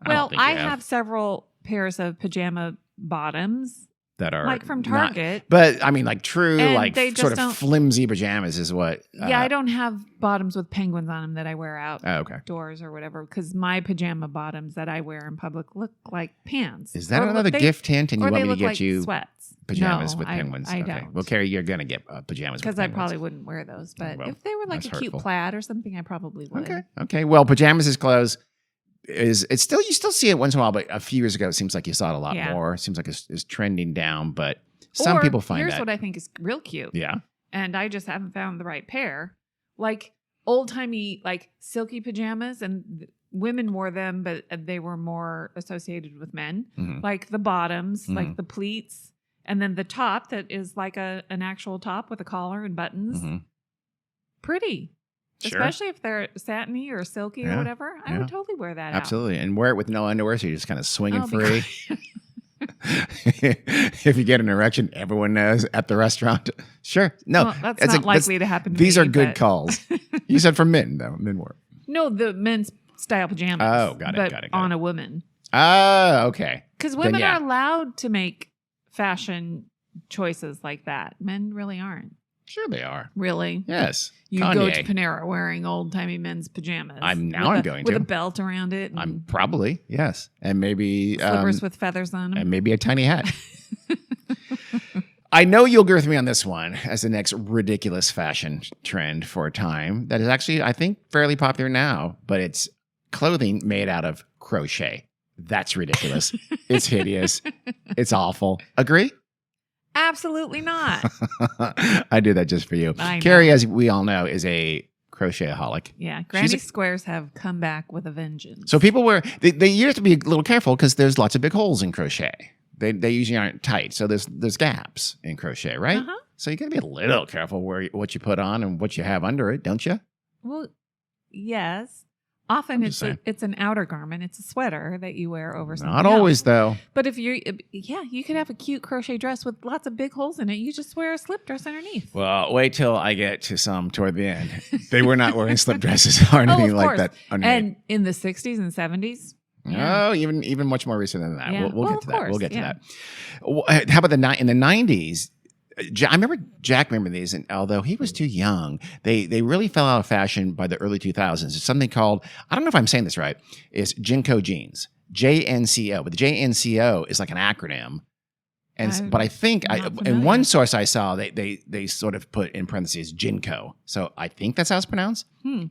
Well, I have several pairs of pajama bottoms that are like from Target. But I mean, like true, and like sort of don't, flimsy pajamas is what. Yeah, I don't have bottoms with penguins on them that I wear out doors or whatever, because my pajama bottoms that I wear in public look like pants. Is that another gift hint? And you want me to get like you sweats? Pajamas with penguins? I don't. Well, Carrie, you're gonna get pajamas because I probably wouldn't wear those. But if they were like a cute plaid or something, I probably would. Okay. Well, pajamas as clothes. It's still, you still see it once in a while, but a few years ago it seems like you saw it a lot more. It seems like it's trending down, but Some Or people find here's that. what I think is real cute. Yeah. And I just haven't found the right pair. Like old-timey, like silky pajamas, and women wore them, but they were more associated with men. Mhm. Like the bottoms, Mhm. like the pleats, and then the top that is like an actual top with a collar and buttons. Mhm. Pretty. Sure. Especially if they're satiny or silky or Yeah, whatever. I yeah. would totally wear that Absolutely. And wear it with no underwear, so you're just kind of swinging Oh, free. If you get an erection, everyone knows at the restaurant. Sure. No, Well, that's not likely to happen to these me, are good but- calls. You said for men, though. Men wear. No, the men's style pajamas. Oh, got it, But got it. on a woman. Oh, okay. Because Then, women yeah. are allowed to make fashion choices like that. Men really aren't. Sure they are. Really. Yes. You Kanye. go to Panera wearing old-timey men's pajamas. I'm going with to. a belt around it. And I'm probably, yes. And maybe slippers with feathers on them. and maybe a tiny hat. I know you'll agree with me on this one as the next ridiculous fashion trend for a time that is actually, I think, fairly popular now, but it's clothing made out of crochet. That's ridiculous. It's hideous. It's awful. Agree? Absolutely not. I do that just for you. I know. Carrie, as we all know, is a crochetaholic. Yeah. She's Granny a- squares have come back with a vengeance. So people wear, you have to be a little careful because there's lots of big holes in crochet. They usually aren't tight. So there's gaps in crochet, right? Uh-huh. So you got to be a little careful what you put on and what you have under it, don't you? Well, yes. Often just saying. it's an outer garment. It's a sweater that you wear over something Not else. always, though. But if you're, yeah, you could have a cute crochet dress with lots of big holes in it. You just wear a slip dress underneath. Well, wait till I get to some toward the end. They were not wearing slip dresses or anything of like course. that underneath. And in the 60s and 70s. Oh, even much more recent than that. Yeah. We'll Well, get to of that. course, We'll get to yeah. that. How about in the 90s? I remember Jack remembered these, and although he was too young, they really fell out of fashion by the early 2000s. It's something called, I don't know if I'm saying this right, it's JNCO jeans, JNCO, but the JNCO is like an acronym. And but I think not in familiar. one source I saw they sort of put in parentheses JNCO. So I think that's how it's pronounced.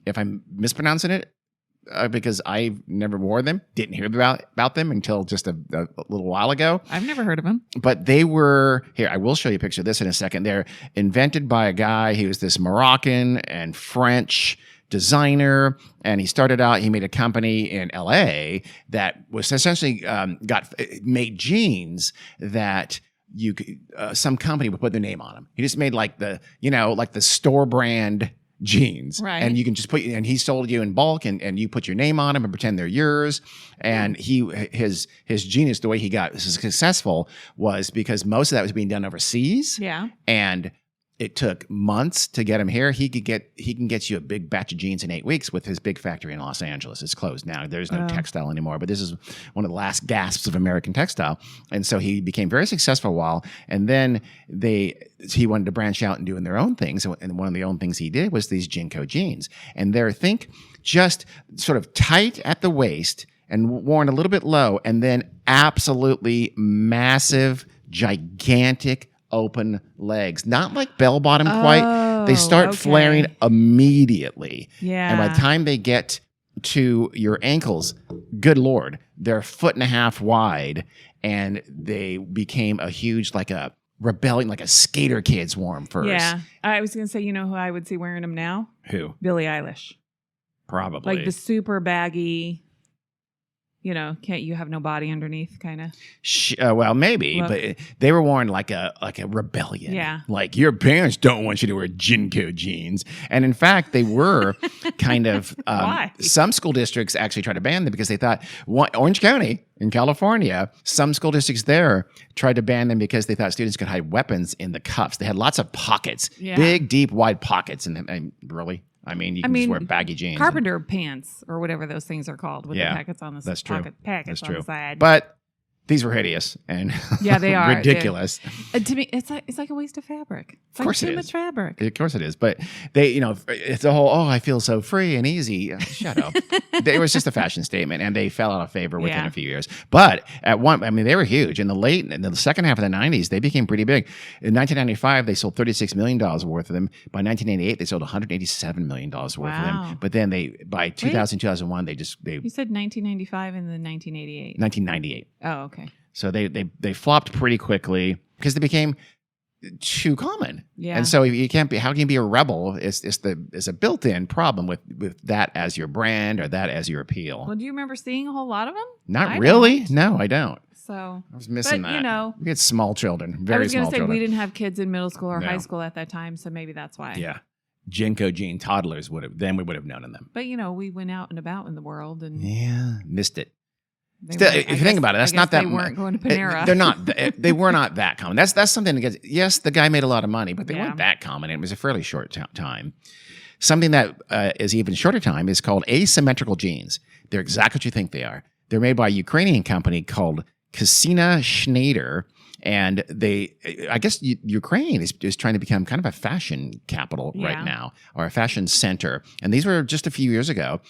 If I'm mispronouncing it, because I never wore them, didn't hear about them until just a little while ago. I've never heard of them. But they were, here, I will show you a picture of this in a second. They're invented by a guy. He was this Moroccan and French designer. And he made a company in LA that was essentially made jeans that you could, some company would put their name on them. He just made like the store brand jeans, Right. And you can just and he sold you in bulk, and you put your name on them and pretend they're yours. And his genius, the way he got successful, was because most of that was being done overseas. Yeah. And it took months to get him here. He can get you a big batch of jeans in 8 weeks with his big factory in Los Angeles. It's closed now. There's no textile anymore, but this is one of the last gasps of American textile. And so he became very successful a while. And then he wanted to branch out and doing their own things. And one of the own things he did was these JNCO jeans. And they're, just sort of tight at the waist and worn a little bit low, and then absolutely massive, gigantic, open legs, not like bell bottom quite. They start flaring immediately. Yeah. And by the time they get to your ankles, good Lord, they're 1.5 feet wide, and they became a huge, like a rebellion, like a skater kids wore them first. Yeah. I was going to say, you know who I would see wearing them now? Who? Billie Eilish. Probably. Like the super baggy, can't you have no body underneath kind of. Well, maybe, Look. but they were worn like a rebellion. Yeah. Like your parents don't want you to wear JNCO jeans. And in fact, they were kind of, Why? some school districts actually tried to ban them because they thought, Orange County in California, some school districts there tried to ban them because they thought students could hide weapons in the cuffs. They had lots of pockets, Yeah. big, deep, wide pockets. And really? I mean, you can just wear baggy jeans. Carpenter pants or whatever those things are called with Yeah, the packets on the that's true. Packets That's on true. the side. But these were hideous and Yeah, they are. ridiculous. To me, it's like a waste of fabric. It's Of course like it too is. much fabric. Of course it is. But they, it's a whole, I feel so free and easy. Shut up. It was just a fashion statement, and they fell out of favor within a few years. But they were huge. In the second half of the 90s, they became pretty big. In 1995, they sold $36 million worth of them. By 1988, they sold $187 million worth of them. But then by 2000, 2001, they You said 1995 and then 1988. 1998. Oh, okay. So they flopped pretty quickly because they became too common. Yeah. And so you can't be, how can you be a rebel? It's a built-in problem with that as your brand or that as your appeal. Well, do you remember seeing a whole lot of them? Not really. Don't. No, I don't. So I was missing but, that. you know, we had small children, I very was small going to say children. we didn't have kids in middle school or No. high school at that time, so maybe that's why. Yeah. JNCO gene toddlers we would have known them. But we went out and about in the world and Missed it. they Still, weren't- if you I think guess- about it, that's I not guess that they weren't going to Panera. They're not. They were not that common. That's something to get. Yes, the guy made a lot of money, but they Yeah. weren't that common. It was a fairly short time. Something that is even shorter time is called asymmetrical jeans. They're exactly what you think they are. They're made by a Ukrainian company called Kasina Schneider. And I guess Ukraine is trying to become kind of a fashion capital right now, or a fashion center. And these were just a few years ago.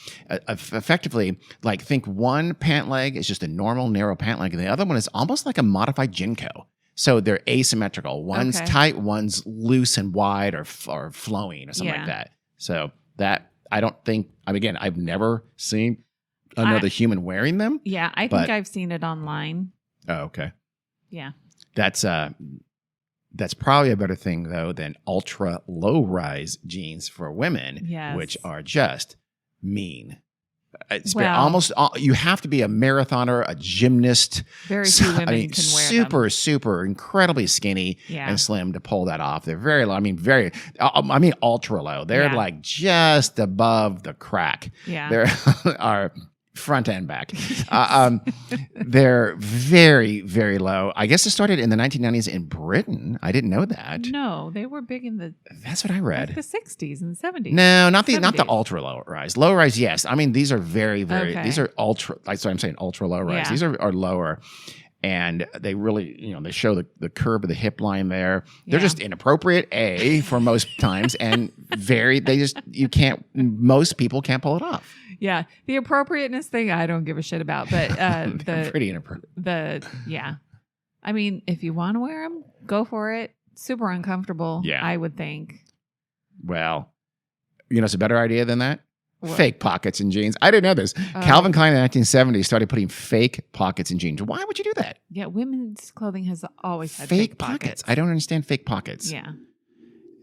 Effectively, like think one pant leg is just a normal narrow pant leg, and the other one is almost like a modified JNCO. So they're asymmetrical. One's tight, one's loose and wide, or flowing, or something like that. So that I don't think. Again, I've never seen another human wearing them. Yeah, I think I've seen it online. Oh, okay. Yeah. That's probably a better thing though than ultra low rise jeans for women, which are just mean. It's almost you have to be a marathoner, a gymnast. Very few women can wear them. Super incredibly skinny and slim to pull that off. They're very low. I mean ultra low. They're like just above the crack. Yeah. There are front and back. They're very, very low. I guess it started in the 1990s in Britain. I didn't know that. No, they were big in the. That's what I read. Like the 60s and 70s. No, not the ultra low rise. Low rise, yes. I mean, these are very, very. These are ultra. That's what I'm saying. Ultra low rise. Yeah. These are lower. And they really, they show the curve of the hip line there. They're just inappropriate, for most times, and most people can't pull it off. Yeah. The appropriateness thing, I don't give a shit about, but They're pretty inappropriate. I mean, if you want to wear them, go for it. Super uncomfortable, I would think. Well, it's a better idea than that? What? Fake pockets in jeans. I didn't know this. Calvin Klein in the 1970s started putting fake pockets in jeans. Why would you do that? Yeah, women's clothing has always had fake pockets. I don't understand fake pockets. Yeah.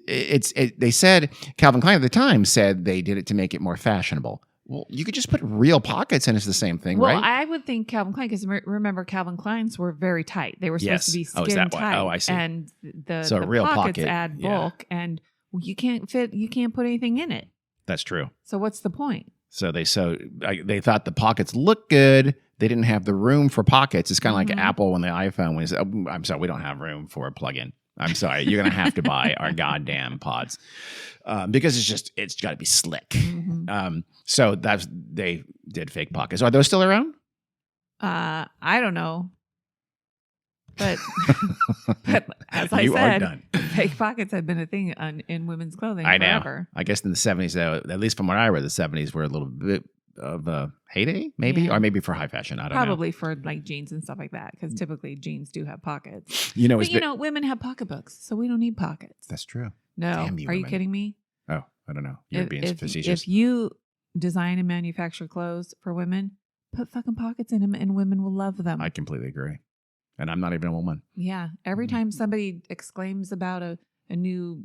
They said, Calvin Klein at the time said they did it to make it more fashionable. Well, you could just put real pockets and it's the same thing, right? Well, I would think Calvin Klein, because remember, Calvin Klein's were very tight. They were supposed to be skin tight. Oh, I see. And the a real pockets pocket add bulk, and you can't put anything in it. That's true. So what's the point? So they thought the pockets looked good. They didn't have the room for pockets. It's kind of like Apple when the iPhone was, I'm sorry, we don't have room for a plug-in. I'm sorry, you're going to have to buy our goddamn pods because it's got to be slick. Mm-hmm. So they did fake pockets. Are those still around? I don't know. But as I You are said, done. fake pockets have been a thing in women's clothing I know. forever. I guess in the 70s, though, at least from what I read, the 70s were a little bit of a heyday, maybe, or maybe for high fashion. I don't know. Probably for like jeans and stuff like that, because typically jeans do have pockets. But women have pocketbooks, so we don't need pockets. That's true. No, Damn you, are you women. kidding me? Oh, I don't know. You're being facetious. If you design and manufacture clothes for women, put fucking pockets in them, and women will love them. I completely agree. And I'm not even a woman. Yeah. Every time somebody exclaims about a new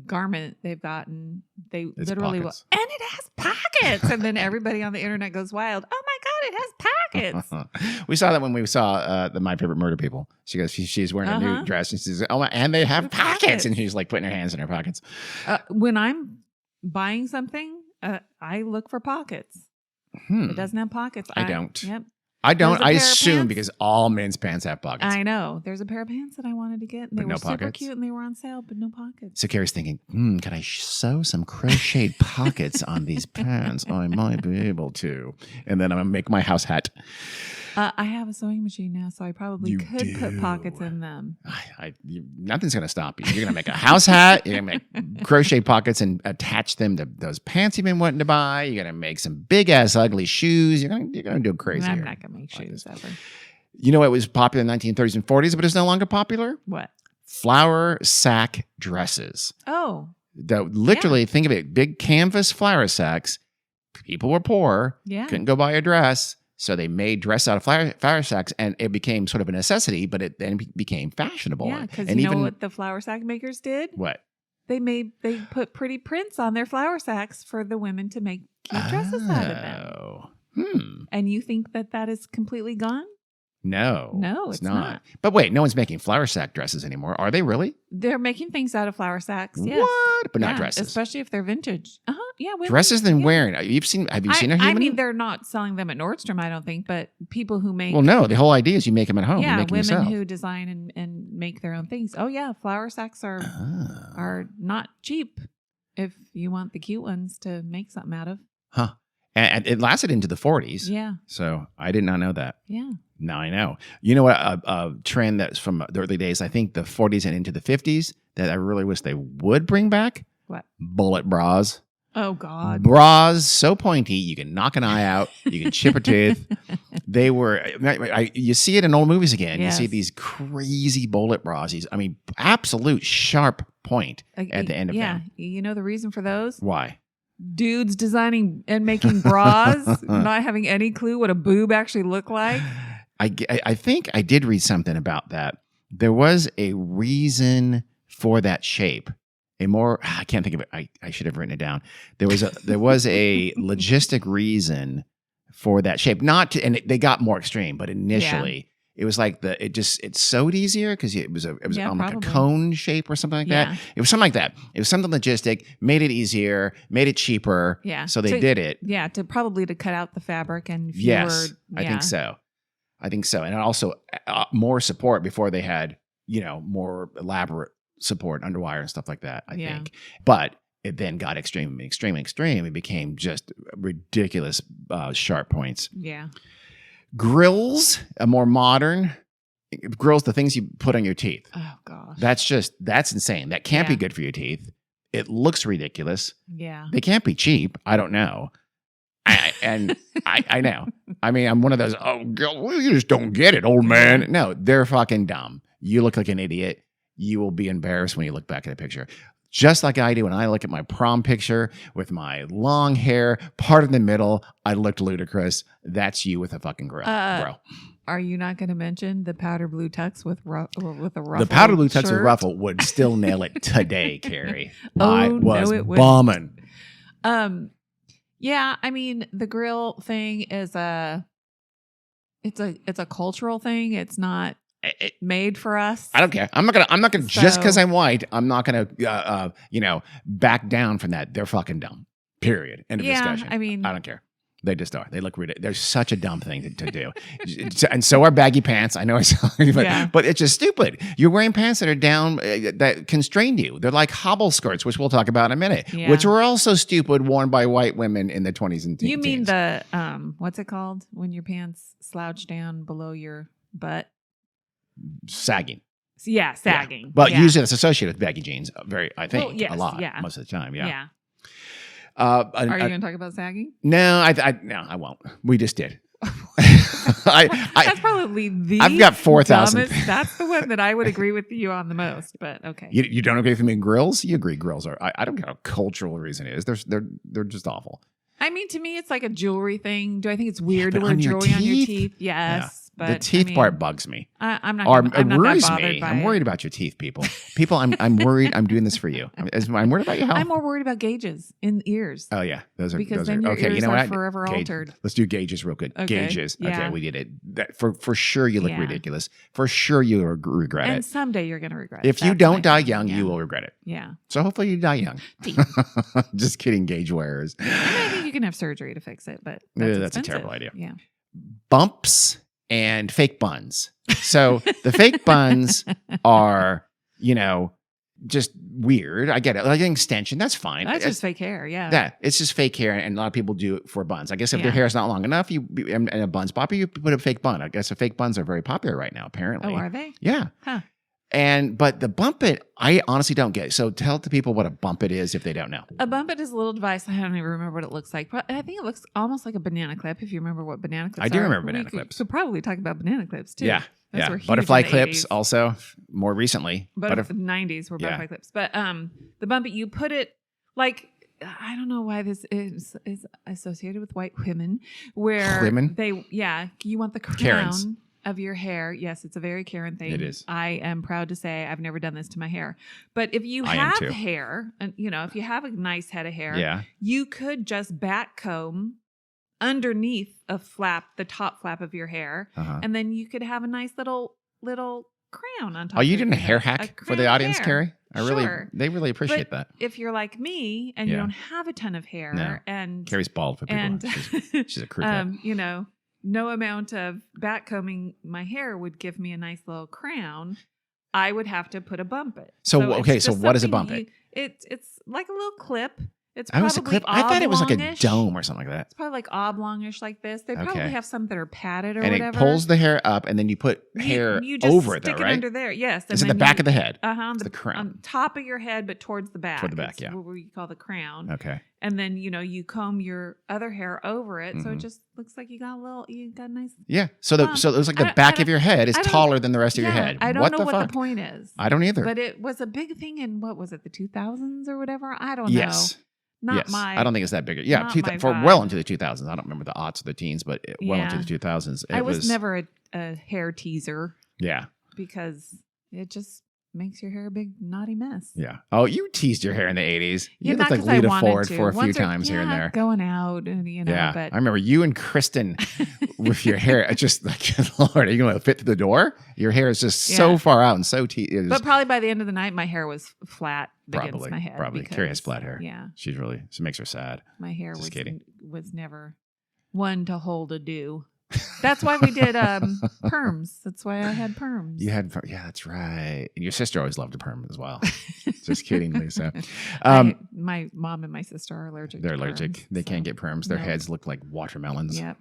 garment they've gotten, it's literally will, and it has pockets. And then everybody on the internet goes wild. Oh my God, it has pockets. We saw that when we saw the My Favorite Murder People. She goes, she's wearing a new dress and she says, oh, and they have pockets. And she's like putting her hands in her pockets. When I'm buying something, I look for pockets. It doesn't have pockets. I don't. Yep. I don't. I assume because all men's pants have pockets. I know. There's a pair of pants that I wanted to get. And they were super cute and they were on sale, but no pockets. So Carrie's thinking, can I sew some crocheted pockets on these pants? I might be able to. And then I'm going to make my house hat. I have a sewing machine now, so I probably could put pockets in them. Nothing's going to stop you. You're going to make a house hat. You're going to make crochet pockets and attach them to those pants you've been wanting to buy. You're going to make some big ass ugly shoes. You're going to do crazy. I'm not going to make shoes ever. You know what was popular in the 1930s and 40s, but it's no longer popular? What? Flower sack dresses. Oh. Literally, think of it. Big canvas flower sacks. People were poor. Yeah. Couldn't go buy a dress. So they made dress out of flour sacks, and it became sort of a necessity, but it then became fashionable. Yeah, because and you know what the flour sack makers did? What? They put pretty prints on their flour sacks for the women to make cute dresses out of them. And you think that is completely gone? No, it's not. But wait, no one's making flour sack dresses anymore. Are they really? They're making things out of flour sacks. Yes. What? But not dresses. Especially if they're vintage. Yeah. Women, dresses than wearing. Have you seen a human? I mean, they're not selling them at Nordstrom, I don't think, but people who make. Well, no, the whole idea is you make them at home. Yeah, you make women them who design and make their own things. Oh yeah, flour sacks are not cheap if you want the cute ones to make something out of. Huh. And it lasted into the 40s. Yeah. So I did not know that. Yeah. Now I know. You know what? A trend that's from the early days, I think the 40s and into the 50s, that I really wish they would bring back. What? Bullet bras. Oh, God. Bras so pointy, you can knock an eye out. You can chip a tooth. They were, you see it in old movies again. Yes. You see these crazy bullet bras. Absolute sharp point at the end of them. Yeah. You know the reason for those? Why? Dudes designing and making bras, not having any clue what a boob actually looked like. I think I did read something about that. There was a reason for that shape. I can't think of it. I should have written it down. There was a logistic reason for that shape. And they got more extreme, but initially it was like it sewed easier because it was on like a cone shape or something like that. It was something like that. It was something logistic, made it easier, made it cheaper. Yeah. So they did it. Yeah, to cut out the fabric and fewer. Yes, I think so. And also more support before they had, more elaborate support, underwire and stuff like that, I think. But it then got extreme. It became just ridiculous sharp points. Yeah. Grills, a more modern grills, the things you put on your teeth. Oh gosh. That's insane. That can't be good for your teeth. It looks ridiculous. Yeah. They can't be cheap. I don't know. I know. I mean, I'm one of those, girl, you just don't get it, old man. No, they're fucking dumb. You look like an idiot. You will be embarrassed when you look back at a picture. Just like I do when I look at my prom picture with my long hair, part in the middle, I looked ludicrous. That's you with a fucking grill. Are you not going to mention the powder blue tux with a ruffle? The powder blue tux with ruffle would still nail it today, Carrie. It bombing. Yeah, I mean, the grill thing is it's a cultural thing. It's not made for us. I don't care. I'm not gonna just because I'm white, I'm not gonna back down from that. They're fucking dumb. Period. End of discussion. I mean, I don't care. They just are. They look ridiculous. They're such a dumb thing to do. And so are baggy pants. I know but it's just stupid. You're wearing pants that are down, that constrain you. They're like hobble skirts, which we'll talk about in a minute, which were also stupid, worn by white women in the 20s and teens. You mean the, what's it called? When your pants slouch down below your butt? Sagging. Yeah, sagging. Yeah. But usually that's associated with baggy jeans. A lot. Yeah. Most of the time. Yeah. Yeah. Are you going to talk about sagging? No, I won't. We just did. That's probably I've got 4,000. That's the one that I would agree with you on the most. But okay, you don't agree with me in grills? You agree grills are? I don't care what cultural reason it is. They're just awful. I mean, to me, it's like a jewelry thing. Do I think it's weird to wear jewelry on your teeth? Yes. Yeah. But the teeth part bugs me. I'm not that bothered by I'm worried about your teeth, people. I'm worried. I'm doing this for you. I'm worried about your health. I'm more worried about gauges in ears. Oh yeah, those are then your okay. Ears are forever altered. Let's do gauges real good. Okay. Gauges. Yeah. Okay, we did it. That, for sure, you look ridiculous. For sure, you regret it. And someday you're going to regret it. If you don't die young, you will regret it. Yeah. So hopefully you die young. Just kidding, gauge wearers. I think you can have surgery to fix it, but that's a terrible idea. Yeah. Bumps and fake buns. So the fake buns are, just weird. I get it. Like an extension, that's fine. That's just fake hair, yeah. Yeah, it's just fake hair, and a lot of people do it for buns. I guess if their hair is not long enough, and a bun's popular, you put a fake bun. I guess the fake buns are very popular right now, apparently. Oh, are they? Yeah. Huh. But the bump it, I honestly don't get. So tell the people what a bump it is if they don't know. A bump it is a little device. I don't even remember what it looks like. But I think it looks almost like a banana clip. If you remember what banana clips are. I do remember banana clips. So probably talk about banana clips too. Yeah. Those were huge Butterfly in the clips 80s. also more recently. But the 90s were butterfly clips. But the bump it, you put it like I don't know why this is associated with white women, where Women? you want the crown Karens. of your hair. Yes, it's a very Karen thing. It is. I am proud to say I've never done this to my hair. But if you I am have too. hair, and if you have a nice head of hair, Yeah. you could just back comb underneath the top flap of your hair, and then you could have a nice little crown on top. Oh, you of did your a hair head. hack A for the crown audience, hair. Carrie? Sure. They really appreciate But that. if you're like me and you don't have a ton of hair, No. and Carrie's bald for people. and She's a crew cut. no amount of back combing my hair would give me a nice little crown. I would have to put a bump it. So it's okay, just what is a something bump it? It's like a little clip. It's I was a probably clip. I thought it was like a oblongish. dome or something like that. It's probably like oblongish like this. They probably Okay. have some that are padded or And whatever. it pulls the hair up, and then you put hair you just over it, stick though, it right? under there. Yes. It's at the back of the head. On the crown. on top of your head, but towards the back. Toward the back, It's yeah. what we call the crown. Okay. And then you comb your other hair over it, so it Mhm. just looks like you got a nice. Yeah. So it looks like the back of your head is taller than the rest of your head. I don't know what fuck? the point is. I don't either. But it was a big thing in what was it, the 2000s or whatever? I don't yes. know. Not yes. my. I don't think it's that big. Yeah, not my for vibe. well into the 2000s. I don't remember the aughts or the teens, but well Yeah. into the 2000s. I was never a hair teaser Yeah. because it just makes your hair a big naughty mess. Yeah. Oh, you teased your hair in the 80s. You Yeah, looked not like 'cause I Lita wanted Ford to. for a few Once times here and there. going out, and Yeah. but I remember you and Kristen with your hair. It's just like, Lord, are you going to fit through the door? Your hair is just so Yeah. far out and so but probably by the end of the night, my hair was flat against my head. Probably. Carrie has flat hair. Yeah, She makes her sad. my hair Just kidding. was never one to hold a do. That's why we did perms. That's why I had perms. Yeah, that's right. And your sister always loved a perm as well. Just kidding, Lisa. My mom and my sister are allergic. They're to allergic. perms, They can't so- get perms. Their Nope. heads look like watermelons. Yep.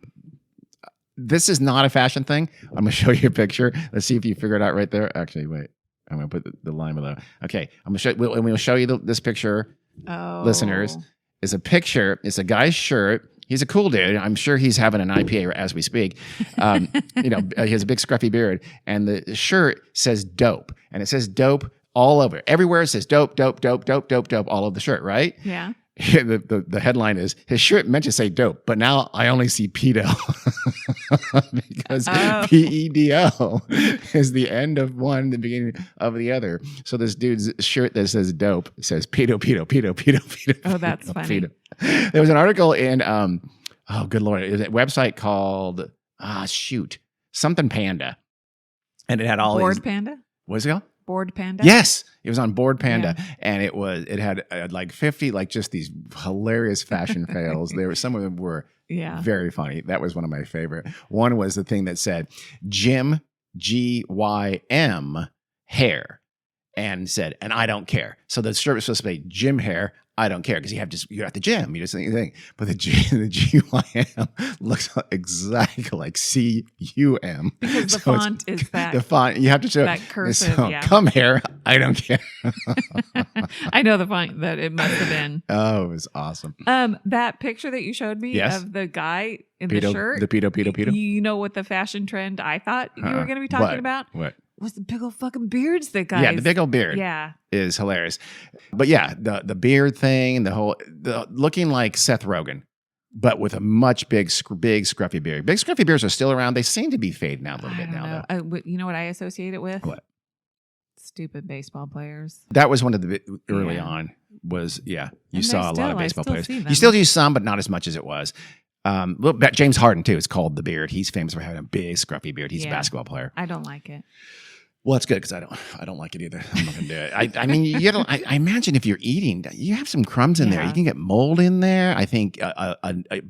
This is not a fashion thing. I'm going to show you a picture. Let's see if you figure it out right there. Actually, wait. I'm going to put the line below. Okay. I'm going to show we'll show you this picture, listeners. Is a picture. It's a guy's shirt. He's a cool dude. I'm sure he's having an IPA as we speak. He has a big scruffy beard, and the shirt says dope, and it says dope all over. Everywhere it says dope, dope, dope, dope, dope, dope, all over the shirt, right? Yeah. The headline is, his shirt meant to say dope, but now I only see pedo. Because PEDO is the end of one, the beginning of the other. So this dude's shirt that says dope says pedo, pedo, pedo, pedo, pedo. Oh, that's pedo, funny. Pedo. There was an article in, oh, good Lord, it was a website called, something Panda. And it had all Board these. Panda? What is it called? Board Panda? Yes, it was on Board Panda, and it had like 50 like just these hilarious fashion fails. Some of them were very funny. That was one of my favorite. One was the thing that said Jim GYM hair, and said, and I don't care. So the shirt was supposed to be Jim hair. I don't care because you're at the gym. You just think, but the GYM looks exactly like CUM. Because the font is that. The font, you have to show that cursive, so, come here. I don't care. I know the font that it must have been. Oh, it was awesome. That picture that you showed me of the guy in the shirt. The pedo. You know what the fashion trend I thought you were going to be talking about? What? Was the big old fucking beards that guys. Yeah, the big old beard. Yeah. Is hilarious. But yeah, the beard thing, the looking like Seth Rogen, but with a much big scruffy beard. Big scruffy beards are still around. They seem to be fading out a little bit now, though. You know what I associate it with? What? Stupid baseball players. That was one of the early on. You And saw a lot of baseball players. See them. You still do some, but not as much as it was. James Harden too. It's called the beard. He's famous for having a big scruffy beard. He's a basketball player. I don't like it. Well, that's good because I don't like it either. I'm not gonna do it. I mean, I imagine if you're eating, you have some crumbs in there. You can get mold in there. I think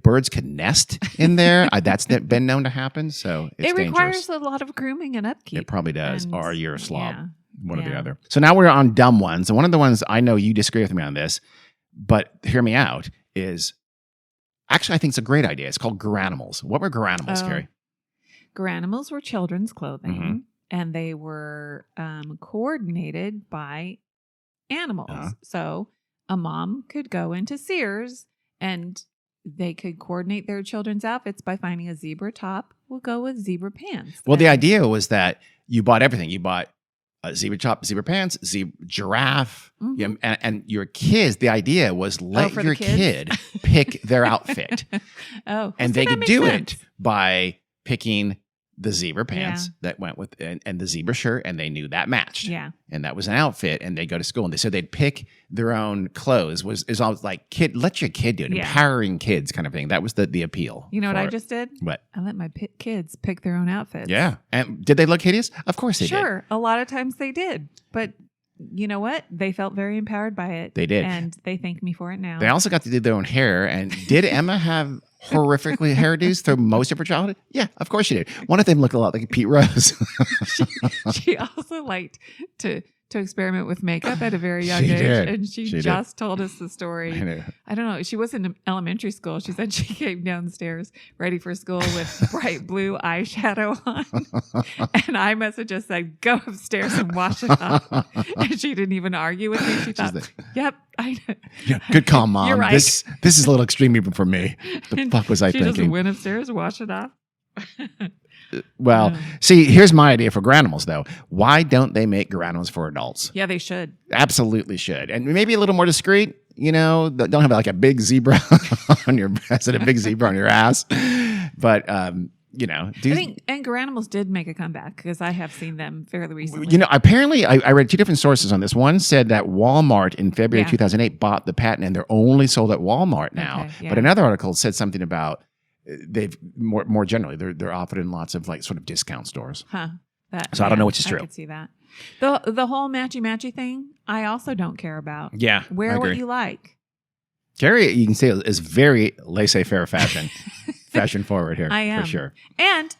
birds could nest in there. That's been known to happen. So it requires a lot of grooming and upkeep. It probably does. Or you're a slob. Yeah. One or the other. So now we're on dumb ones. And one of the ones I know you disagree with me on this, but hear me out, is actually I think it's a great idea. It's called Garanimals. What were Garanimals, Carrie? Garanimals were children's clothing. Mm-hmm. And they were coordinated by animals. So a mom could go into Sears and they could coordinate their children's outfits by finding a zebra top. We'll go with zebra pants. Well, the idea was that you bought everything. You bought zebra top, zebra pants, giraffe. Mhm. You know, and your kids, the idea was let for your the kids? kid pick their outfit. Oh, And see, they that could makes do sense. it by picking the zebra pants Yeah. that went with and the zebra shirt, and they knew that matched. Yeah. And that was an outfit, and they go to school, and they said they'd pick their own clothes. Is always like, kid, let your kid do it. Yeah. Empowering kids kind of thing. That was the appeal. You know what for I it. just did? What? I let my kids pick their own outfits. Yeah. And did they look hideous? Of course they did. Sure. A lot of times they did. But you know what? They felt very empowered by it. They did. And they thank me for it now. They also got to do their own hair. And did Emma have horrifically hairdos through most of her childhood? Yeah, of course she did. One of them looked a lot like Pete Rose. She also liked to experiment with makeup at a very young She age. did. And she She just told us the story. I know. I don't know. She was in elementary school. She said she came downstairs ready for school with bright blue eyeshadow on. And I messaged us said, go upstairs and wash it off. And she didn't even argue with me. She thought, yep, I know. Yeah, good call, Mom. You're right. This is a little extreme even for me. The fuck was I she thinking? just went upstairs, washed it off. Well, see, here's my idea for Granimals, though. Why don't they make Granimals for adults? Yeah, they should. Absolutely should. And maybe a little more discreet, you know, don't have like a big zebra on your breast and a big zebra on your ass. But, you know. I think, and Garanimals did make a comeback because I have seen them fairly recently. You know, apparently, I read two different sources on this. One said that Walmart in February Yeah. 2008 bought the patent and they're only sold at Walmart now. Okay, yeah. But another article said something about they've more generally they're offered in lots of like sort of discount stores. Huh. So I don't know which is true. I could see that. The whole matchy thing, I also don't care about. Yeah, I Wear agree. what you like. Carrie, you can say, is very laissez-faire fashion, fashion forward here. I am. For sure. And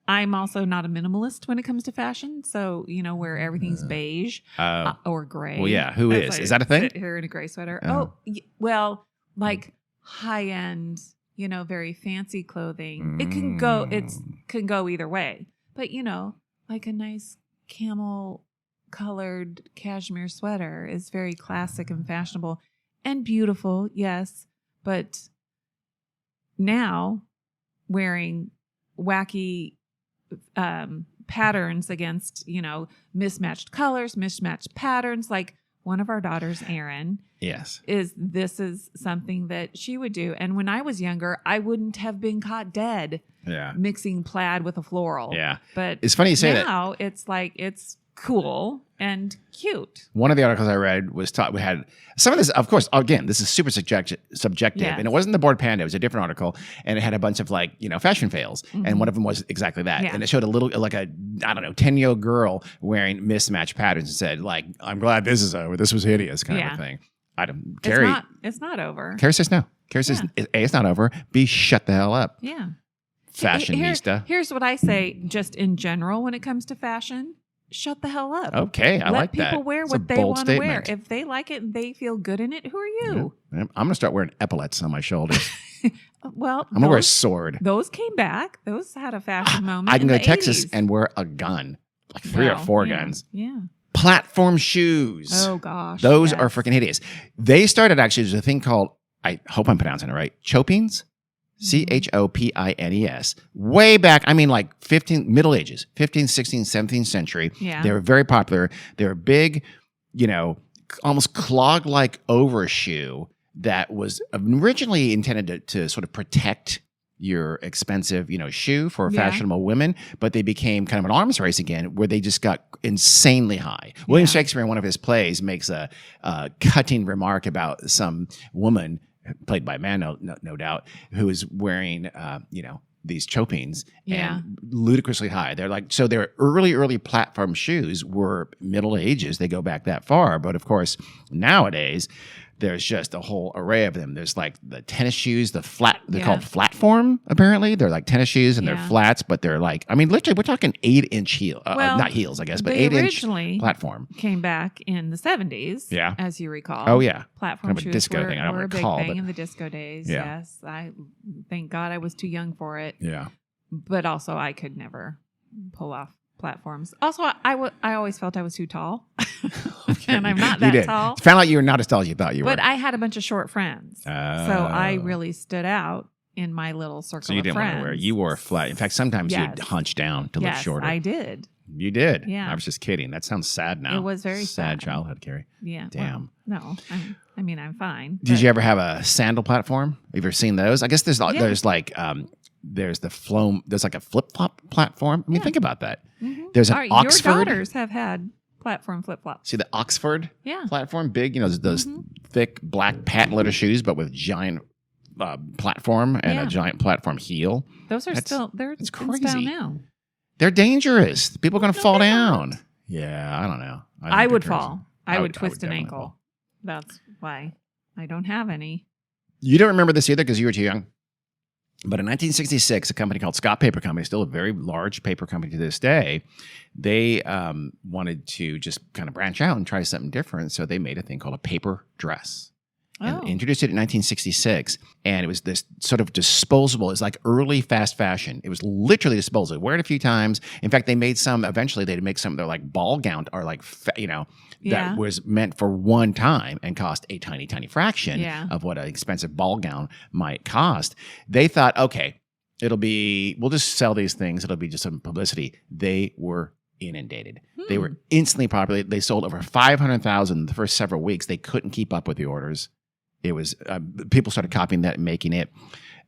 I'm also not a minimalist when it comes to fashion. So, you know, where everything's beige or gray. Well, yeah. Who As is? I Is that a thing? sit here in a gray sweater. Oh. Well, like high-end, you know, very fancy clothing. It can go, can go either way. But, you know, like a nice camel colored cashmere sweater is very classic and fashionable and beautiful, yes. But now wearing wacky patterns against, you know, mismatched colors, mismatched patterns, like one of our daughters, Erin, Yes. this is something that she would do. And when I was younger, I wouldn't have been caught dead Yeah. mixing plaid with a floral. Yeah. But It's funny you say that. now it's like it's cool and cute. One of the articles I read was taught we had some of this, of course, again, this is super subjective. Yes. And it wasn't the Bored Panda, it was a different article. And it had a bunch of like, you know, fashion fails. And one of them was exactly that. Yeah. And it showed a little, like a, I don't know, 10-year-old girl wearing mismatched patterns and said, like, I'm glad this is over. This was hideous kind of a thing. I don't, Carrie. It's not over. Carrie says no. Carrie says, A, it's not over. B, shut the hell up. Yeah. Fashionista. Here's what I say just in general when it comes to fashion. Shut the hell up. Okay, I like that. Let people wear It's a what they bold want to wear. statement. If they like it and they feel good in it, who are you? Yeah. I'm going to start wearing epaulets on my shoulders. Well, I'm going to wear a sword. Those came back. Those had a fashion moment. I can in go the to Texas 80s. and wear a gun, like 3 or 4 yeah, guns. Yeah. Platform shoes. Oh gosh. Those yes. are freaking hideous. They started actually, there's a thing called, I hope I'm pronouncing it right, chopines. Chopines. Way back, I mean like Middle Ages, 15th, 16th, 17th century. Yeah. They were very popular. They were big, you know, almost clog-like overshoe that was originally intended to sort of protect your expensive, you know, shoe for Yeah. fashionable women, but they became kind of an arms race again where they just got insanely high. William Shakespeare in one of his plays makes a cutting remark about some woman played by a man, no doubt, who is wearing, you know, these chopines and ludicrously high. They're like, so their early platform shoes were Middle Ages. They go back that far. But of course, nowadays, there's just a whole array of them. There's like the tennis shoes, they're called flatform, apparently. They're like tennis shoes and they're flats, but they're like, I mean, literally, we're talking 8-inch heel, not heels, I guess, but 8-inch platform. Came back in the 70s, as you recall. Oh, yeah. Platform Kind of a shoes disco were, thing. I don't were a big recall, thing but in the disco days. Yeah. Yes. I thank God I was too young for it. Yeah. But also I could never pull off platforms. Also, I always felt I was too tall. And I'm not that tall. It found out you were not as tall as you thought you were. But I had a bunch of short friends. So I really stood out in my little circle of friends. So you didn't want to wear. You wore flat. In fact, sometimes you'd hunch down to look shorter. I did. You did. Yeah. I was just kidding. That sounds sad now. It was very sad childhood, Carrie. Yeah. Damn. Well, no, I'm fine. Did you ever have a sandal platform? Have you ever seen those? I guess there's like there's the floam. There's like a flip flop platform. I mean, think about that. Mm-hmm. There's an Oxford. Your daughters have had platform flip flops. See the Oxford Yeah. platform, big. You know those thick black patent leather shoes, but with giant platform and a giant platform heel. Those are they're it's in crazy. style now. They're dangerous. People are going to fall down. Yeah, I don't know. I would fall. I would twist an ankle. Fall. That's why I don't have any. You don't remember this either because you were too young. But in 1966, a company called Scott Paper Company, still a very large paper company to this day, they wanted to just kind of branch out and try something different. So they made a thing called a paper dress. And introduced it in 1966. And it was this sort of disposable. It's like early fast fashion. It was literally disposable. Wear it a few times. In fact, they made some, eventually they'd make some, they're like ball gown or like, that was meant for one time and cost a tiny, tiny fraction of what an expensive ball gown might cost. They thought, okay, we'll just sell these things. It'll be just some publicity. They were inundated. They were instantly popular. They sold over 500,000 in the first several weeks. They couldn't keep up with the orders. It was people started copying that and making it.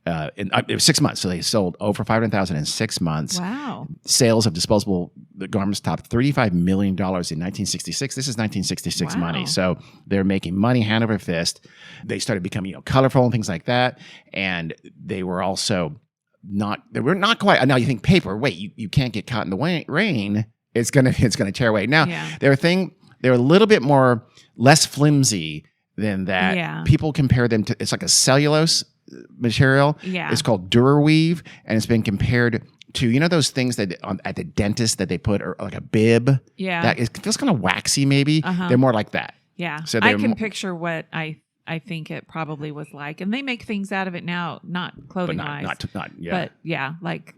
It was 6 months, so they sold over 500,000 in 6 months. Wow! Sales of disposable garments topped $35 million in 1966. This is 1966 money, so they're making money hand over fist. They started becoming colorful and things like that, and they were also not. They were not quite. Now you think paper. Wait, you can't get caught in the rain. It's gonna tear away. Now they're a little bit more less flimsy than that. Yeah. People compare them to, it's like a cellulose material. Yeah. It's called Duraweave, and it's been compared to, those things that at the dentist that they put, or like a bib. Yeah. That it feels kind of waxy maybe. They're more like that. Yeah. So I can picture what I think it probably was like. And they make things out of it now, not clothing-wise. But yeah, like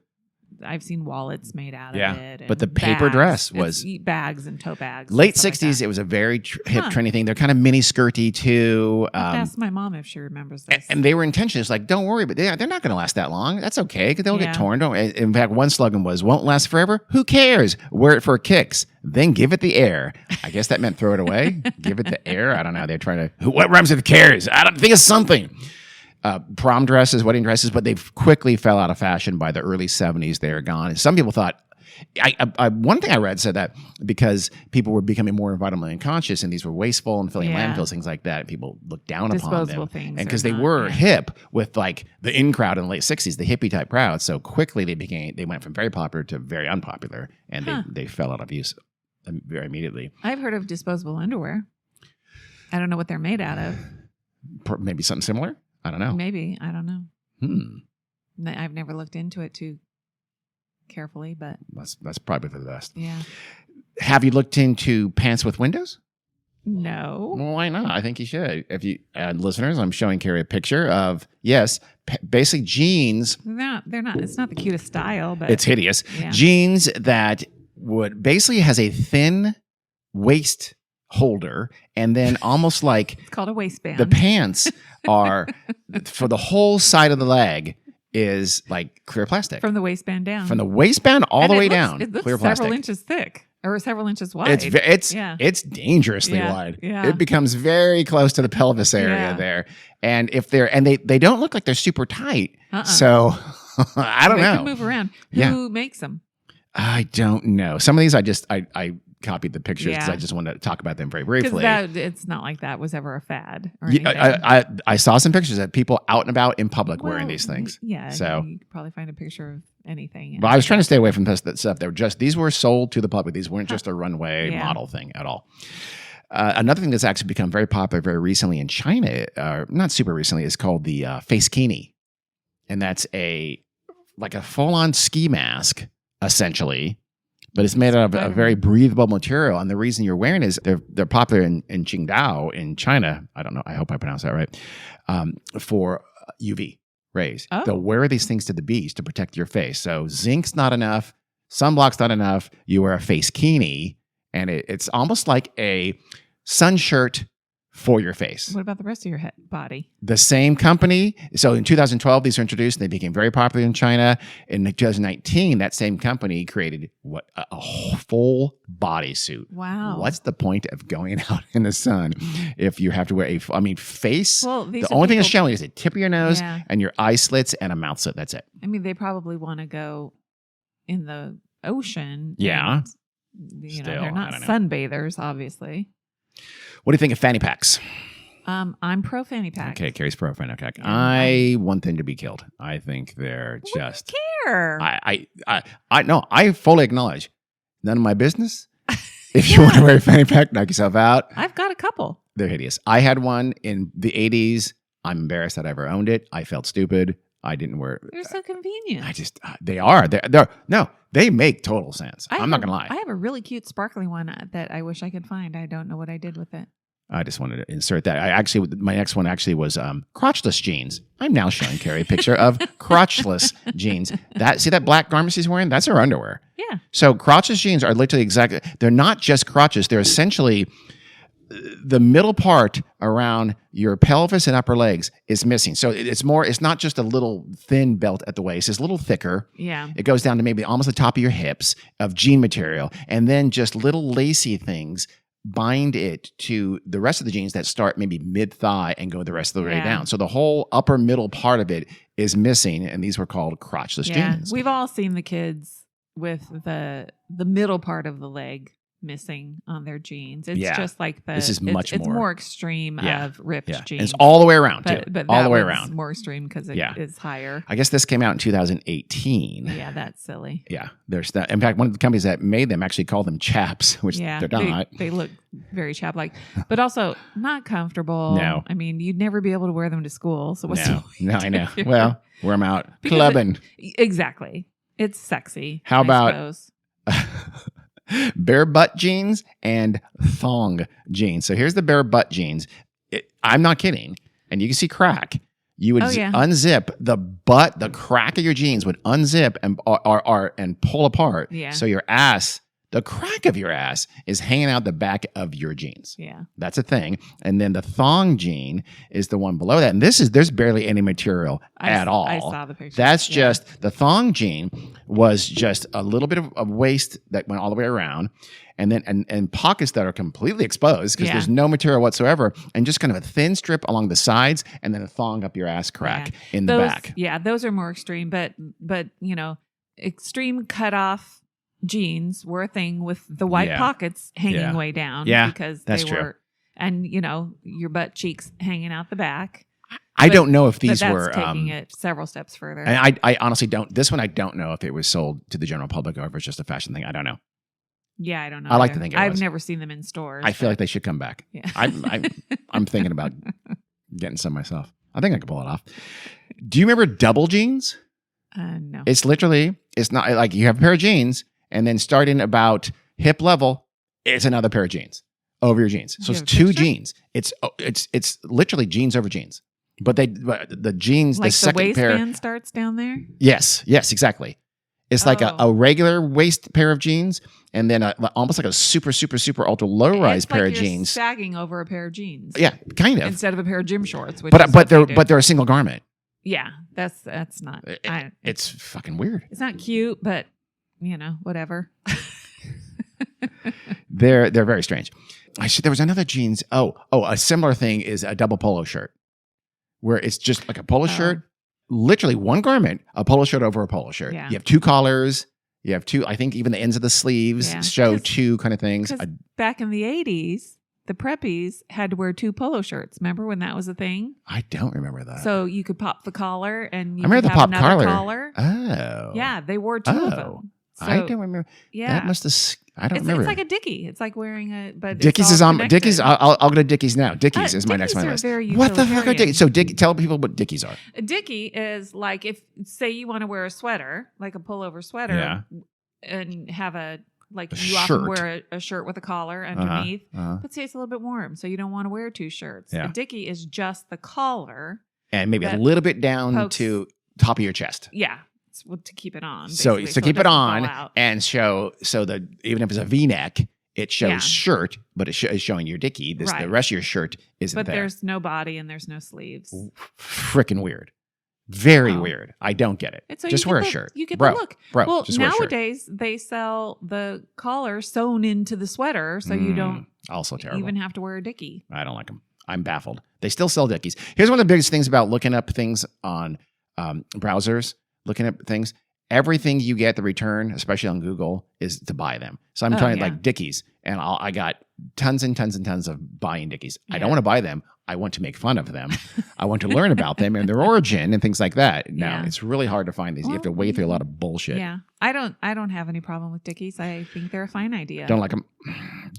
I've seen wallets made out of it. But the paper dress was bags and tote bags. Late 60s, it was a very hip, trendy thing. They're kind of mini skirty too. Ask my mom if she remembers this. And they were intentional. It's like, don't worry, but they're not going to last that long. That's okay because they'll get torn. In fact, one slogan was, "Won't last forever. Who cares? Wear it for kicks. Then give it the air." I guess that meant throw it away. Give it the air. I don't know. They're trying to. What rhymes with cares? I don't think it's something. Prom dresses, wedding dresses, but they quickly fell out of fashion by the early 70s. They are gone. And some people thought, one thing I read said that because people were becoming more environmentally conscious and these were wasteful and filling landfills, things like that, people looked down upon them. Things. And because they were hip with like the in crowd in the late 60s, the hippie type crowd. So quickly they went from very popular to very unpopular, and they fell out of use very immediately. I've heard of disposable underwear. I don't know what they're made out of. Maybe something similar? I don't know. Maybe. I don't know. I've never looked into it too carefully, but that's probably for the best. Yeah. Have you looked into pants with windows? No. Well, why not? I think you should. If you listeners, I'm showing Carrie a picture of basic jeans. They're not. It's not the cutest style, but it's hideous. Yeah. Jeans that would basically has a thin waist holder, and then almost like it's called a waistband. The pants are for the whole side of the leg is like clear plastic from the waistband down. From the waistband all the way down, it looks clear plastic. Several inches thick or several inches wide. It's dangerously wide. Yeah. It becomes very close to the pelvis area there, and they don't look like they're super tight. So I don't know. They can move around. Who makes them? I don't know. Some of these I copied the pictures because I just wanted to talk about them very briefly. It's not like that was ever a fad or anything. I saw some pictures of people out and about in public wearing these things. Yeah, so you could probably find a picture of anything. But I was trying to stay away from that stuff. These were sold to the public. These weren't just a runway model thing at all. Another thing that's actually become very popular very recently in China, not super recently, is called the face kini, and that's like a full-on ski mask essentially. But it's made out of a very breathable material. And the reason you're wearing it is they're popular in Qingdao in China. I don't know. I hope I pronounced that right. For UV rays. Oh. They'll wear these things to the beach to protect your face. So zinc's not enough. Sunblock's not enough. You wear a face kini. And it's almost like a sun shirt for your face. What about the rest of your body? The same company. So in 2012, these were introduced and they became very popular in China. In 2019, that same company created a full bodysuit. Wow. What's the point of going out in the sun if you have to wear face? Well, the only thing it's showing is the tip of your nose and your eye slits and a mouth slit. That's it. I mean, they probably want to go in the ocean. Yeah. And, they're not sunbathers, obviously. What do you think of fanny packs? I'm pro fanny pack. Okay, Carrie's pro fanny pack. Yeah. I want them to be killed. I think they're just. I don't care. I fully acknowledge. None of my business. If you want to wear a fanny pack, knock yourself out. I've got a couple. They're hideous. I had one in the 80s. I'm embarrassed that I ever owned it. I felt stupid. I didn't wear it. They're so convenient. They are. They make total sense. I'm not going to lie. I have a really cute sparkly one that I wish I could find. I don't know what I did with it. I just wanted to insert that. My next one actually was crotchless jeans. I'm now showing Carrie a picture of crotchless jeans. See that black garment she's wearing? That's her underwear. Yeah. So crotchless jeans are literally they're not just crotches. They're essentially the middle part around your pelvis and upper legs is missing. So it's not just a little thin belt at the waist. It's a little thicker. Yeah. It goes down to maybe almost the top of your hips of jean material. And then just little lacy things bind it to the rest of the jeans that start maybe mid-thigh and go the rest of the way down. So the whole upper middle part of it is missing, and these were called crotchless jeans. We've all seen the kids with the middle part of the leg missing on their jeans. It's just like this is it's more extreme of ripped jeans. And it's all the way around, too. But all the way one's around. More extreme because it is higher. I guess this came out in 2018. Yeah, that's silly. Yeah, there's that. In fact, one of the companies that made them actually called them chaps, which they're not. They look very chap-like, but also not comfortable. No. I mean, you'd never be able to wear them to school. So what's No, I know. Well, wear them out clubbing. Exactly. It's sexy. How about bare butt jeans and thong jeans? So here's the bare butt jeans. I'm not kidding. And you can see crack. You would unzip the butt, the crack of your jeans would unzip and pull apart. Yeah. So your ass, the crack of your ass is hanging out the back of your jeans. Yeah. That's a thing. And then the thong jean is the one below that. And there's barely any material at all. I saw the picture. That's just, the thong jean was just a little bit of waist that went all the way around. And then and pockets that are completely exposed because there's no material whatsoever, and just kind of a thin strip along the sides, and then a thong up your ass crack in the back. Yeah, those are more extreme, but extreme cutoff jeans were a thing with the white pockets hanging way down. Yeah, because that's they true. were, and your butt cheeks hanging out the back. I don't know if these that's were taking it several steps further. And I honestly don't. This one I don't know if it was sold to the general public or if it's just a fashion thing. I don't know. Yeah, I don't know. I like to think I've never seen them in stores. I feel like they should come back. Yeah. I'm thinking about getting some myself. I think I could pull it off. Do you remember double jeans? No. It's not like you have a pair of jeans and then starting about hip level, it's another pair of jeans over your jeans. So it's two jeans. It's literally jeans over jeans. But the jeans, like the second pair. The waistband starts down there? Yes, exactly. It's like a regular waist pair of jeans, and then almost like a super, super, super ultra low rise pair of jeans. Sagging over a pair of jeans. Yeah, kind of. Instead of a pair of gym shorts. But they're a single garment. Yeah, that's not. It's fucking weird. It's not cute, but whatever. They're very strange. There was another jeans. A similar thing is a double polo shirt, where it's just like a polo shirt. Literally one garment, a polo shirt over a polo shirt. Yeah. You have two collars. You have two, I think even the ends of the sleeves show two kind of things. Back in the 80s, the preppies had to wear two polo shirts. Remember when that was a thing? I don't remember that. So you could pop the collar and you I remember could the have pop another collar. Oh. Yeah, they wore two of them. So, I don't remember. Yeah. That must have, I don't remember. It's like a Dickie. It's like wearing but Dickies is on Dickies. I'll go to Dickies now. Dickies is my next one. What the fuck are Dickies? So tell people what Dickies are. A Dickie is like if say you want to wear a sweater, like a pullover sweater, and have you often wear a shirt with a collar underneath, but say it's a little bit warm, so you don't want to wear two shirts. Yeah. A Dickie is just the collar and maybe a little bit down to top of your chest. Yeah. To keep it on. So keep it on and show so that even if it's a V-neck, It shows Yeah. shirt, but it's showing your dickie. The Right. rest of your shirt isn't But there. there's no body and there's no sleeves. Freaking weird. Very Oh. weird. I don't get it. And so Just you wear get a shirt. You get bro, the look. Bro, Well, just wear a shirt. nowadays they sell the collar sewn into the sweater, so you don't Also terrible. even have to wear a dickie. I don't like them. I'm baffled. They still sell dickies. Here's one of the biggest things about looking up things on browsers, looking up things. Everything you get the return, especially on Google, is to buy them. So I'm trying like dickies, and I got tons and tons and tons of buying dickies. I don't want to buy them. I want to make fun of them. I want to learn about them and their origin and things like that. Now it's really hard to find these. You have to wade through a lot of bullshit. Yeah, I don't have any problem with dickies. I think they're a fine idea. Don't like them.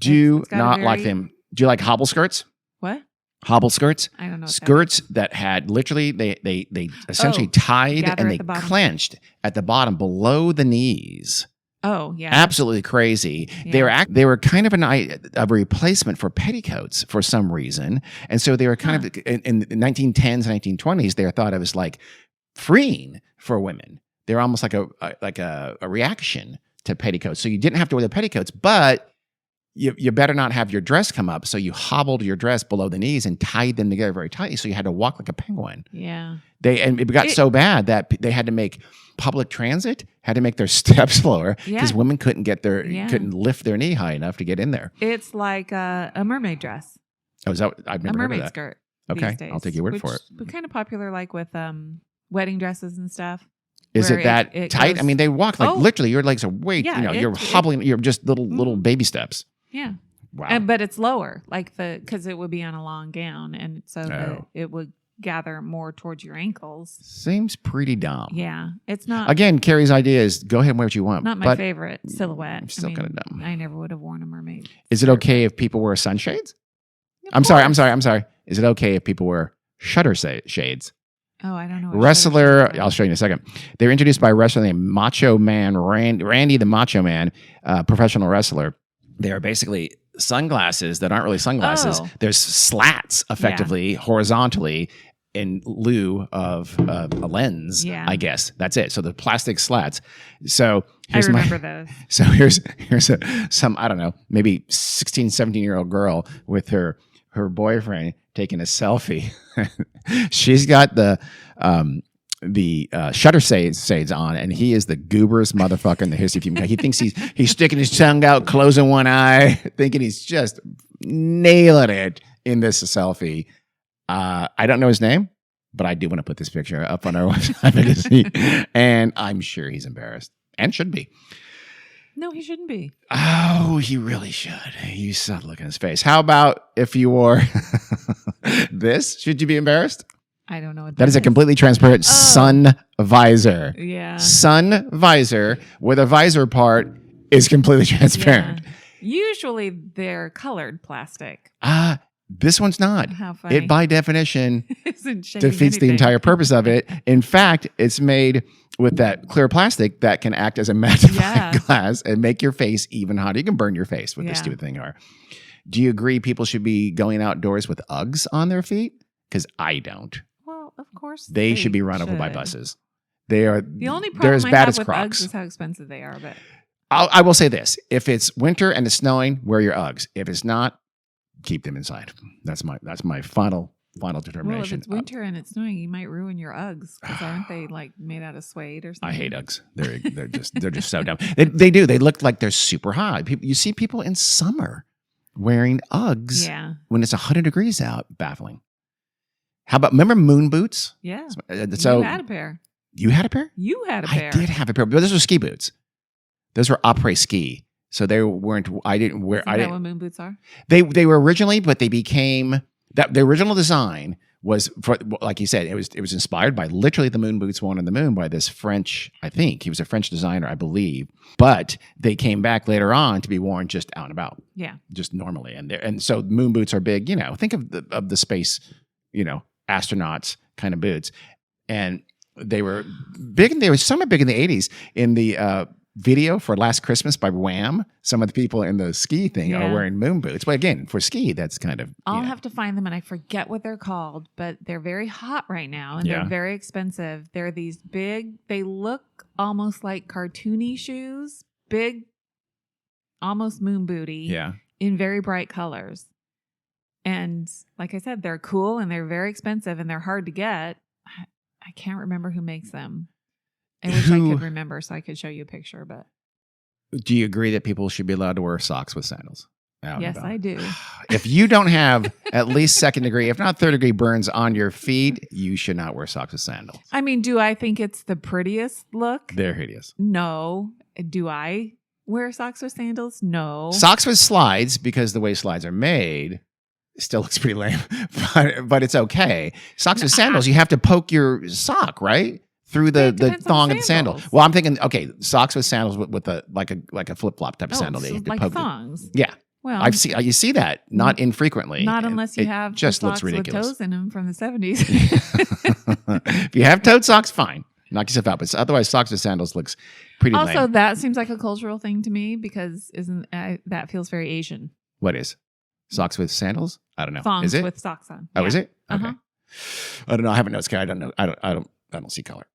Do you not like them? Do you like hobble skirts? What? Hobble skirts? I don't know. Skirts that had literally they essentially tied and they clenched at the bottom below the knees. Oh, yeah. Absolutely crazy. Yeah. They were kind of a replacement for petticoats for some reason. And so they were kind of in the 1910s, 1920s, they were thought it was like freeing for women. They're almost like a reaction to petticoats. So you didn't have to wear the petticoats, but you better not have your dress come up. So you hobbled your dress below the knees and tied them together very tightly. So you had to walk like a penguin. Yeah. And it got so bad that they had to make public transit had to make their steps lower because women couldn't couldn't lift their knee high enough to get in there. It's like a mermaid dress. Oh, is that? I've never heard of that. Skirt. Okay, these days, I'll take your word for it. But kind of popular, like with wedding dresses and stuff. Is it that tight? Goes, I mean, they walk like literally your legs are way. You're hobbling. You're just little baby steps. Yeah. Wow. But it's lower, because it would be on a long gown, and so it would gather more towards your ankles. Seems pretty dumb. Yeah, it's not. Again, Carrie's idea is go ahead and wear what you want. Not my favorite silhouette. I'm still kind of dumb. I never would have worn a mermaid. Is it okay if people wear sunshades? I'm sorry. Is it okay if people wear shutter shades? Oh, I don't know. Wrestler, I'll show you in a second. They were introduced by a wrestler named Macho Man Randy the Macho Man, professional wrestler. They are basically sunglasses that aren't really sunglasses. There's slats effectively horizontally in lieu of a lens, I guess. That's it. So the plastic slats. So here's I remember those. So here's some, I don't know, maybe 16, 17-year-old girl with her boyfriend taking a selfie. She's got the shutter shades on, and he is the gooberest motherfucker in the history of humankind. He thinks he's sticking his tongue out, closing one eye, thinking he's just nailing it in this selfie. I don't know his name, but I do want to put this picture up on our website, and I'm sure he's embarrassed and should be. No, he shouldn't be. Oh, he really should. You saw the look in his face. How about if you wore this? Should you be embarrassed? I don't know what that is. A completely transparent sun visor. Yeah. Sun visor where the visor part is completely transparent. Yeah. Usually they're colored plastic. This one's not. How funny. It by definition defeats the anything. entire purpose of it. In fact, it's made with that clear plastic that can act as a magnifying glass and make your face even hotter. You can burn your face with this stupid thing. Do you agree people should be going outdoors with Uggs on their feet? Because I don't. Well, of course they should be run over by buses. They are. The only they're as problem bad I have as with Crocs. Uggs is how expensive they are. But I will say this: if it's winter and it's snowing, wear your Uggs. If it's not, keep them inside. That's my final determination. Well, if it's winter and it's snowing, you might ruin your Uggs because aren't they like made out of suede or something? I hate Uggs. They're just so dumb. They do. They look like they're super hot. You see people in summer wearing Uggs when it's 100 degrees out. Baffling. How about, remember moon boots? Yeah. So you had a pair. You had a pair? You had a pair. I did have a pair, but those were ski boots. Those were après ski. So they weren't. I didn't wear. Isn't that what moon boots are? They were originally, but they became that. The original design was for, like you said, it was inspired by literally the moon boots worn on the moon by this French. I think he was a French designer, I believe. But they came back later on to be worn just out and about. Yeah, just normally, and so moon boots are big. Think of the space, astronauts kind of boots, and they were big. And they were somewhat big in the 80s in the. Video for Last Christmas by Wham. Some of the people in the ski thing are wearing moon boots. But again, for ski, that's kind of... I'll have to find them, and I forget what they're called, but they're very hot right now, and they're very expensive. They're these big... They look almost like cartoony shoes. Big almost moon booty. Yeah. In very bright colors. And like I said, they're cool and they're very expensive and they're hard to get. I can't remember who makes them. I wish I could remember so I could show you a picture, but. Do you agree that people should be allowed to wear socks with sandals? Yes, I do. If you don't have at least 2nd degree, if not 3rd degree burns on your feet, you should not wear socks with sandals. I mean, do I think it's the prettiest look? They're hideous. No. Do I wear socks with sandals? No. Socks with slides, because the way slides are made, still looks pretty lame, but it's okay. Socks with sandals, you have to poke your sock, right? Through the thong of the sandal. Well, I'm thinking, okay, socks with sandals with a like a flip flop type of sandal. So That you have to like poke thongs. Yeah. Well, you see that not infrequently. Not unless you have just socks looks ridiculous. with toes in them from the 70s. If you have toed socks, fine. Knock yourself out. But otherwise, socks with sandals looks pretty lame. Also, that seems like a cultural thing to me because that feels very Asian. What is? Socks with sandals? I don't know. Thongs is it? with socks on. Oh, is it? Okay. Uh-huh. I don't know. I haven't noticed. I don't know. I don't see color.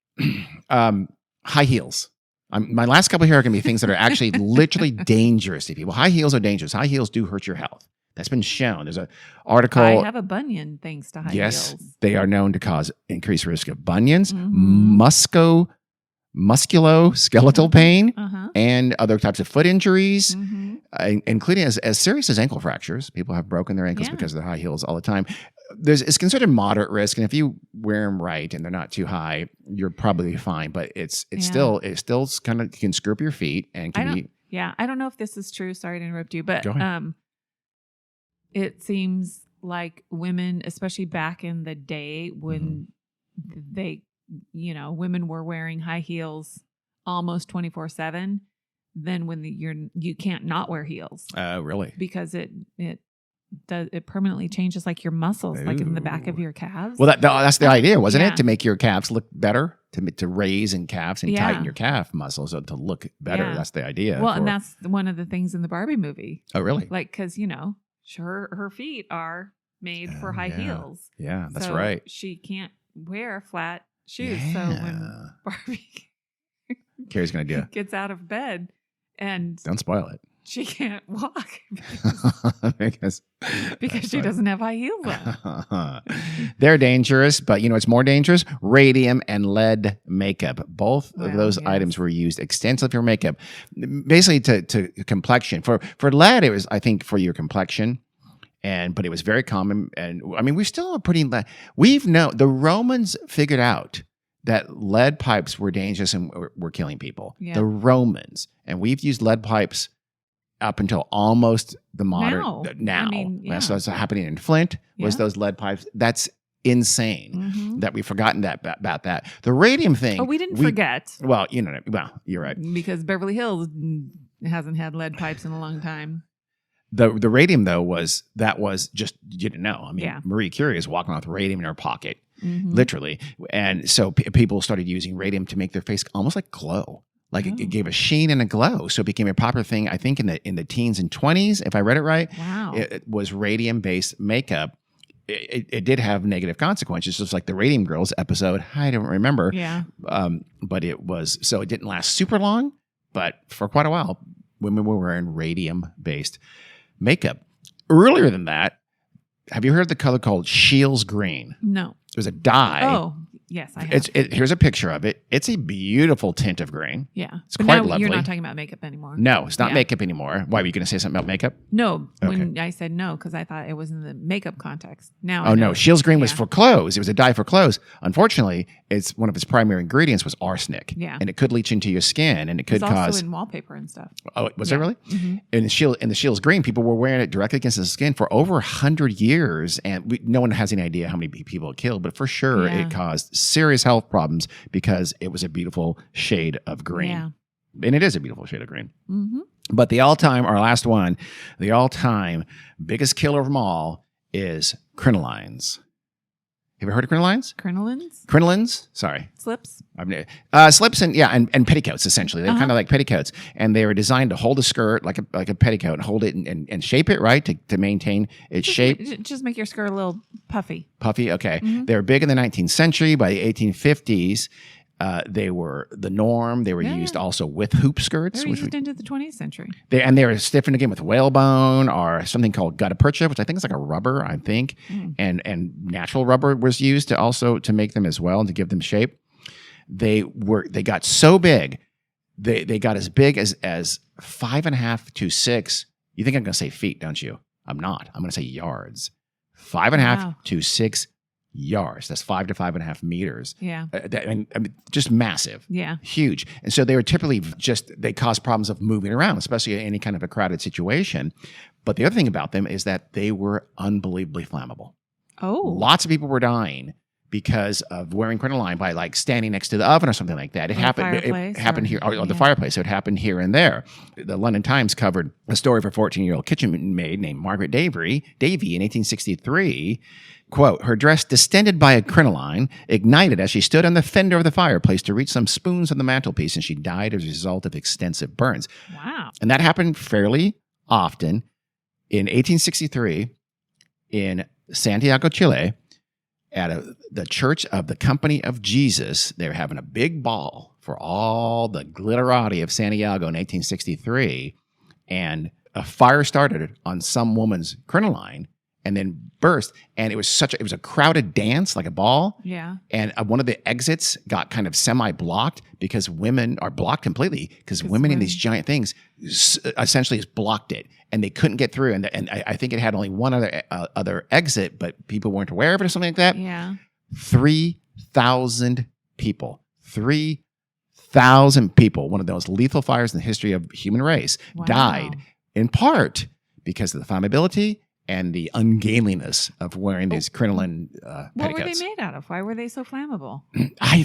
High heels. My last couple here are going to be things that are actually literally dangerous to people. High heels are dangerous. High heels do hurt your health. That's been shown. There's an article. I have a bunion thanks to high heels. They are known to cause increased risk of bunions, musculoskeletal pain, and other types of foot injuries, including as serious as ankle fractures. People have broken their ankles because of their high heels all the time. It's considered moderate risk, and if you wear them right and they're not too high, you're probably fine. But it still kind of can screw up your feet and can be. Yeah, I don't know if this is true. Sorry to interrupt you, but Go ahead. It seems like women, especially back in the day when women were wearing high heels almost 24/7. Then when you can't not wear heels. Really? Because it permanently changes like your muscles, like in the back of your calves. Well, that's the idea, wasn't it? To make your calves look better, to raise in calves and tighten your calf muscles to look better. Yeah. That's the idea. Well, and that's one of the things in the Barbie movie. Oh, really? Like, because, sure, her feet are made for high heels. Yeah, that's right. She can't wear flat shoes. Yeah. So when Barbie Carrie's going to gets out of bed and... Don't spoil it. She can't walk because she doesn't have high heels on. They're dangerous, but it's more dangerous? Radium and lead makeup. Both of those items were used extensively for makeup, basically to complexion. For lead, it was, I think, for your complexion, but it was very common. And I mean, we still are pretty. The Romans figured out that lead pipes were dangerous and were killing people. Yeah. The Romans, and we've used lead pipes up until almost the modern now. I mean, that's what's happening in Flint was those lead pipes. That's insane that we've forgotten about that. The radium thing. Oh, we didn't forget. Well, you're right. Because Beverly Hills hasn't had lead pipes in a long time. The radium though was just, you didn't know. I mean, Marie Curie is walking around with radium in her pocket, literally. And so people started using radium to make their face almost like glow. Like it gave a sheen and a glow. So it became a popular thing, I think, in the teens and 20s, if I read it right. Wow. It was radium-based makeup. It did have negative consequences, just like the Radium Girls episode. I don't remember. Yeah. But it didn't last super long, but for quite a while, women were wearing radium-based makeup. Earlier than that, have you heard of the color called Scheele's green? No. It was a dye. Oh, yes, I have. Here's a picture of it. It's a beautiful tint of green. Yeah. It's quite lovely. You're not talking about makeup anymore. No, it's not makeup anymore. Why, were you going to say something about makeup? No, when I said no, because I thought it was in the makeup context. Now, oh, no. Scheele's green was for clothes. It was a dye for clothes. Unfortunately, one of its primary ingredients was arsenic. Yeah. And it could leach into your skin, and it could cause... also in wallpaper and stuff. Oh, was it really? Mm-hmm. In the Scheele's green, people were wearing it directly against the skin for over 100 years, and no one has any idea how many people it killed, but for sure it caused serious health problems because it was a beautiful shade of green. Yeah. And it is a beautiful shade of green. Mm-hmm. But our last one, the all-time biggest killer of them all is crinolines. Have you heard of crinolines? Crinolines? Sorry. Slips? Slips and petticoats, essentially. They're kind of like petticoats. And they were designed to hold a skirt like a petticoat and hold it and shape it, right? To maintain its shape. Just make your skirt a little puffy. Puffy, okay. Mm-hmm. They were big in the 19th century. By the 1850s, They were the norm. They were Yeah, used yeah. also with hoop skirts. They were used into the 20th century. They were stiffened again with whalebone or something called gutta percha, which I think is like a rubber, I think. And natural rubber was used to make them as well and to give them shape. They got so big. They got as big as 5.5 to 6. You think I'm going to say feet, don't you? I'm not. I'm going to say yards. 5.5 to 6 yards. That's 5 to 5.5 meters. Yeah. I mean, just massive. Yeah. Huge. And so they were typically they cause problems of moving around, especially in any kind of a crowded situation. But the other thing about them is that they were unbelievably flammable. Oh. Lots of people were dying because of wearing crinoline by like standing next to the oven or something like that. It happened here, or the fireplace. So it happened here and there. The London Times covered a story of a 14-year-old kitchen maid named Margaret Davy in 1863. Quote, her dress distended by a crinoline ignited as she stood on the fender of the fireplace to reach some spoons on the mantelpiece, and she died as a result of extensive burns. Wow. And that happened fairly often. In 1863, in Santiago, Chile, at the Church of the Company of Jesus, they were having a big ball for all the glitterati of Santiago in 1863, and a fire started on some woman's crinoline and then burst, and it was a crowded dance, like a ball. Yeah. And one of the exits got kind of semi-blocked because women are blocked completely because women in these giant things essentially has blocked it, and they couldn't get through. And I think it had only one other exit, but people weren't aware of it or something like that. Yeah. 3,000 people. 3,000 people, one of the most lethal fires in the history of human race, died in part because of the flammability and the ungainliness of wearing these crinoline petticoats. What were they made out of? Why were they so flammable? I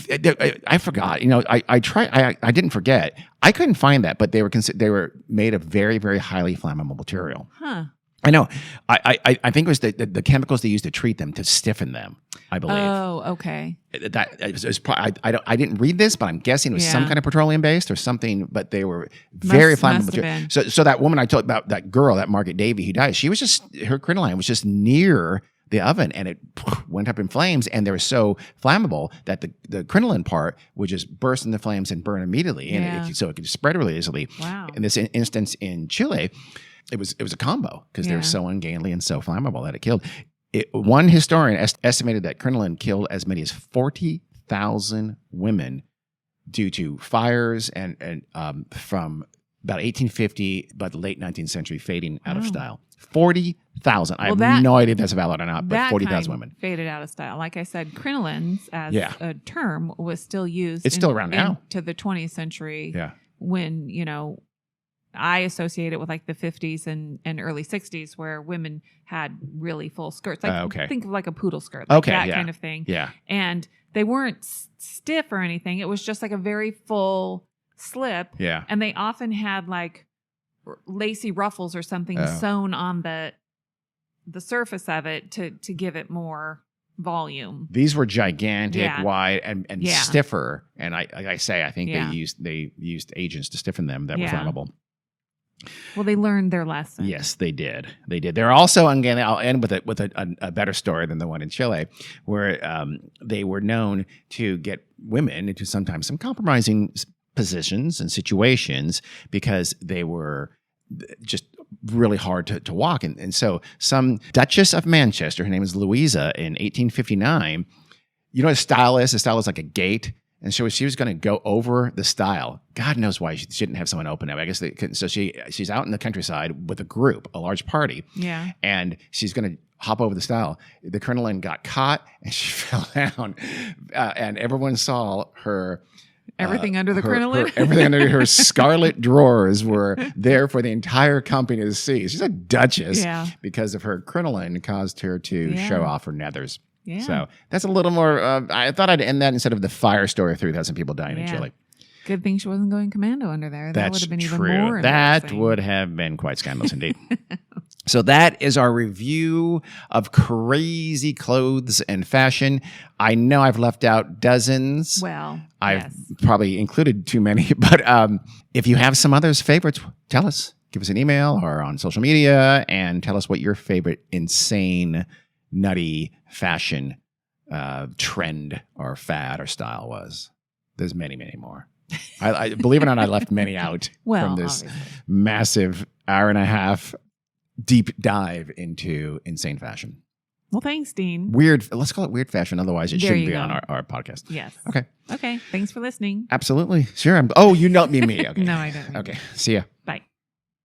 forgot. I tried. I didn't forget. I couldn't find that, but they were made of very, very highly flammable material. Huh. I know. I think it was the chemicals they used to treat them to stiffen them, I believe. Oh, okay. I didn't read this, but I'm guessing it was some kind of petroleum based or something. But they were very flammable. So that woman I told about, that girl, that Margaret Davy who died, her crinoline was just near the oven, and it went up in flames, and they were so flammable that the crinoline part would just burst into flames and burn immediately, and so it could spread really easily. Wow. In this instance in Chile, it was a combo because they were so ungainly and so flammable that it killed. One historian estimated that crinoline killed as many as 40,000 women due to fires and from about 1850, but the late 19th century, fading out of style. 40,000. I have no idea if that's valid or not, but 40,000 women faded out of style. Like I said, crinolines as a term was still used. It's still around now to the 20th century. Yeah. When I associate it with like the 50s and early 60s where women had really full skirts. Like think of like a poodle skirt. Like that kind of thing. Yeah. And they weren't stiff or anything. It was just like a very full slip. Yeah. And they often had like lacy ruffles or something sewn on the surface of it to give it more volume. These were gigantic, wide, and stiffer. And I think they used agents to stiffen them that were flammable. Well, they learned their lesson. Yes, they did. They're also ungainly. I'll end with a better story than the one in Chile, where they were known to get women into sometimes some compromising positions and situations because they were just really hard to walk. And so some Duchess of Manchester, her name is Louisa, in 1859, you know what a stile is? A stile is like a gate. And so she was going to go over the stile. God knows why she didn't have someone open it. I guess they couldn't. So she's out in the countryside with a group, a large party. Yeah. And she's going to hop over the stile. The crinoline got caught and she fell down. And everyone saw her... Everything under the crinoline? Everything under her scarlet drawers were there for the entire company to see. She's a duchess because of her crinoline caused her to show off her nethers. Yeah. So that's a little more, I thought I'd end that instead of the fire story of 3,000 people dying in Chile. Good thing she wasn't going commando under there. That would have been true. Even more That would have been quite scandalous indeed. So that is our review of crazy clothes and fashion. I know I've left out dozens. Well, I've probably included too many, but if you have some others favorites, tell us. Give us an email or on social media and tell us what your favorite insane, nutty fashion trend or fad or style was. There's many, many more. I believe it or not, I left many out Well, from this obviously. massive hour and a half deep dive into insane fashion. Well, thanks, Dean. Weird. Let's call it weird fashion. Otherwise, it There shouldn't you be go. on our podcast. Yes. Okay. Okay. Thanks for listening. Absolutely. Sure. You don't mean me. Okay. No, I don't. Okay. See ya. Bye.